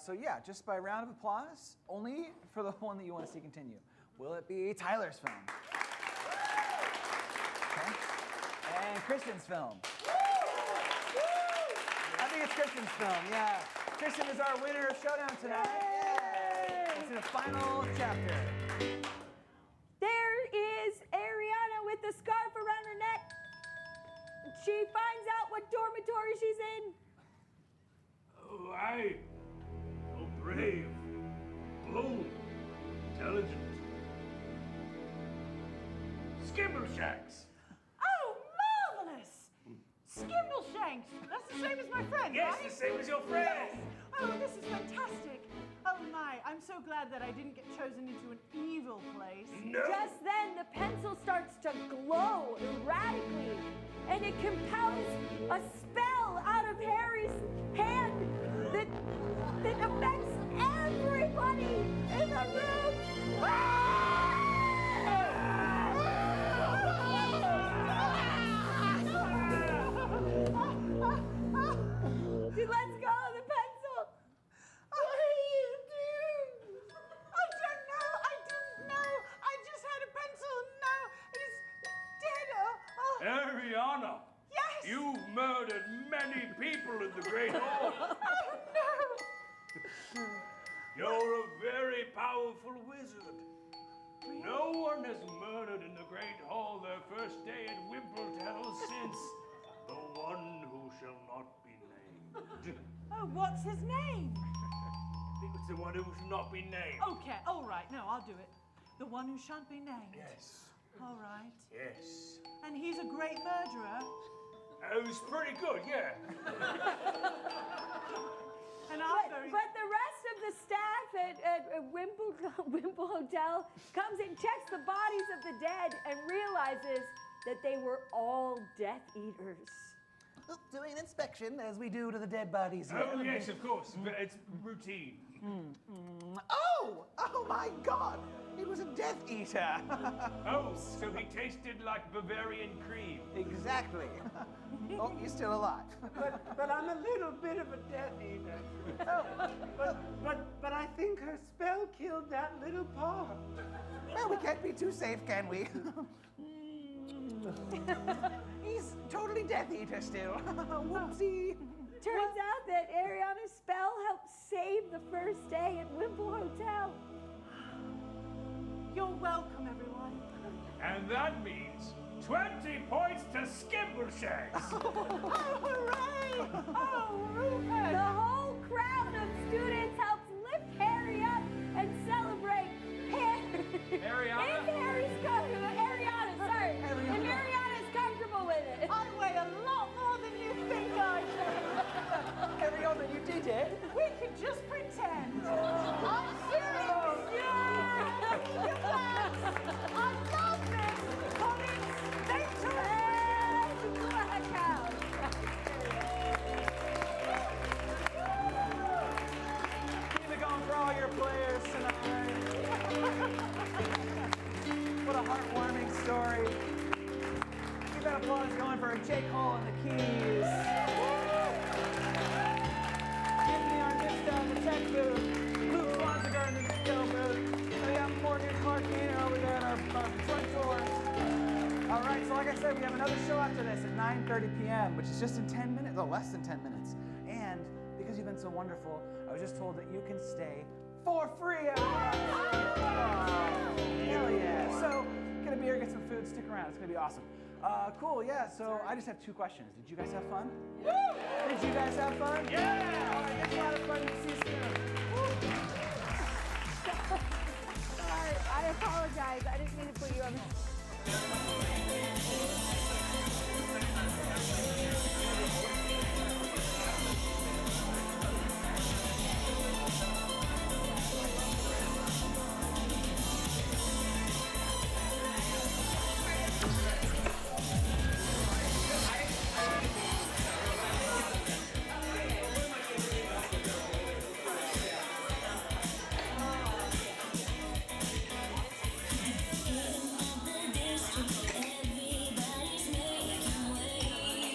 So yeah, just by round of applause, only for the one that you want to see continue. Will it be Tyler's film? Okay. And Kristen's film? I think it's Kristen's film, yeah. Kristen is our winner of Showdown tonight. Yay! It's in the final chapter. There is Ariana with the scarf around her neck. She finds out what dormitory she's in. Oh, I. Oh, brave. Bold. Intelligent. Skimbleshanks. Oh, marvelous! Skimbleshanks. That's the same as my friend, Yes, right? the same as your friend. Yes. Oh, this is fantastic. Oh my, I'm so glad that I didn't get chosen into an evil place. No. Just then, the pencil starts to glow erratically, and it compels a spell out of Harry's hand that affects everybody in the room. She lets go of the pencil. What do you do? I don't know. I didn't know. I just had a pencil. Now it's dead. Ariana. Yes. You've murdered many people in the Great Hall. Oh no. You're a very powerful wizard. No one has murdered in the Great Hall their first day at Wimpletel since the one who shall not be named. Oh, what's his name? It's the one who shall not be named. Okay, all right. No, I'll do it. The one who shan't be named. Yes. All right. Yes. And he's a great murderer. Oh, he's pretty good, yeah. And I'm very... But the rest of the staff at Wimple Hotel comes and checks the bodies of the dead and realizes that they were all Death Eaters. Doing an inspection, as we do to the dead bodies here. Oh, yes, of course. It's routine. Oh my God! It was a Death Eater. Oh, so he tasted like Bavarian cream. Exactly. Oh, you're still alive. But I'm a little bit of a Death Eater. But I think her spell killed that little paw. Well, we can't be too safe, can we? He's totally Death Eater still. Whoopsie. Turns out that Ariana's spell helped save the first day at Wimple Hotel. You're welcome, everyone. And that means 20 points to Skimbleshanks. Oh, hooray! Oh, Rupert! The whole crowd of students helps lift Harry up and celebrate Ariana? Ariana, sorry. And Ariana's comfortable with it. I weigh a lot more than you think I do. Ariana, you did it. We could just pretend. I'm serious. Yeah! Yes! I love this. But it's victory! Blackout. Keep it going for all your players tonight. What a heartwarming story. Keep that applause going for Jake Hall and the keys. Anthony Arnista in the tech booth. Luke Zwanziger in the video booth. And we got Morgan Clarkina over there in our front doors. All right, so like I said, we have another show after this at 9:30 p.m., which is just in 10 minutes, or less than 10 minutes. And because you've been so wonderful, I was just told that you can stay for free. Hell yeah. So get a beer, get some food, stick around. It's going to be awesome. Cool, yeah, so I just have 2 questions. Did you guys have fun? Woo! Did you guys have fun? Yeah! All right, it's a lot of fun. See you soon. Sorry, I apologize. I didn't mean to put you on the...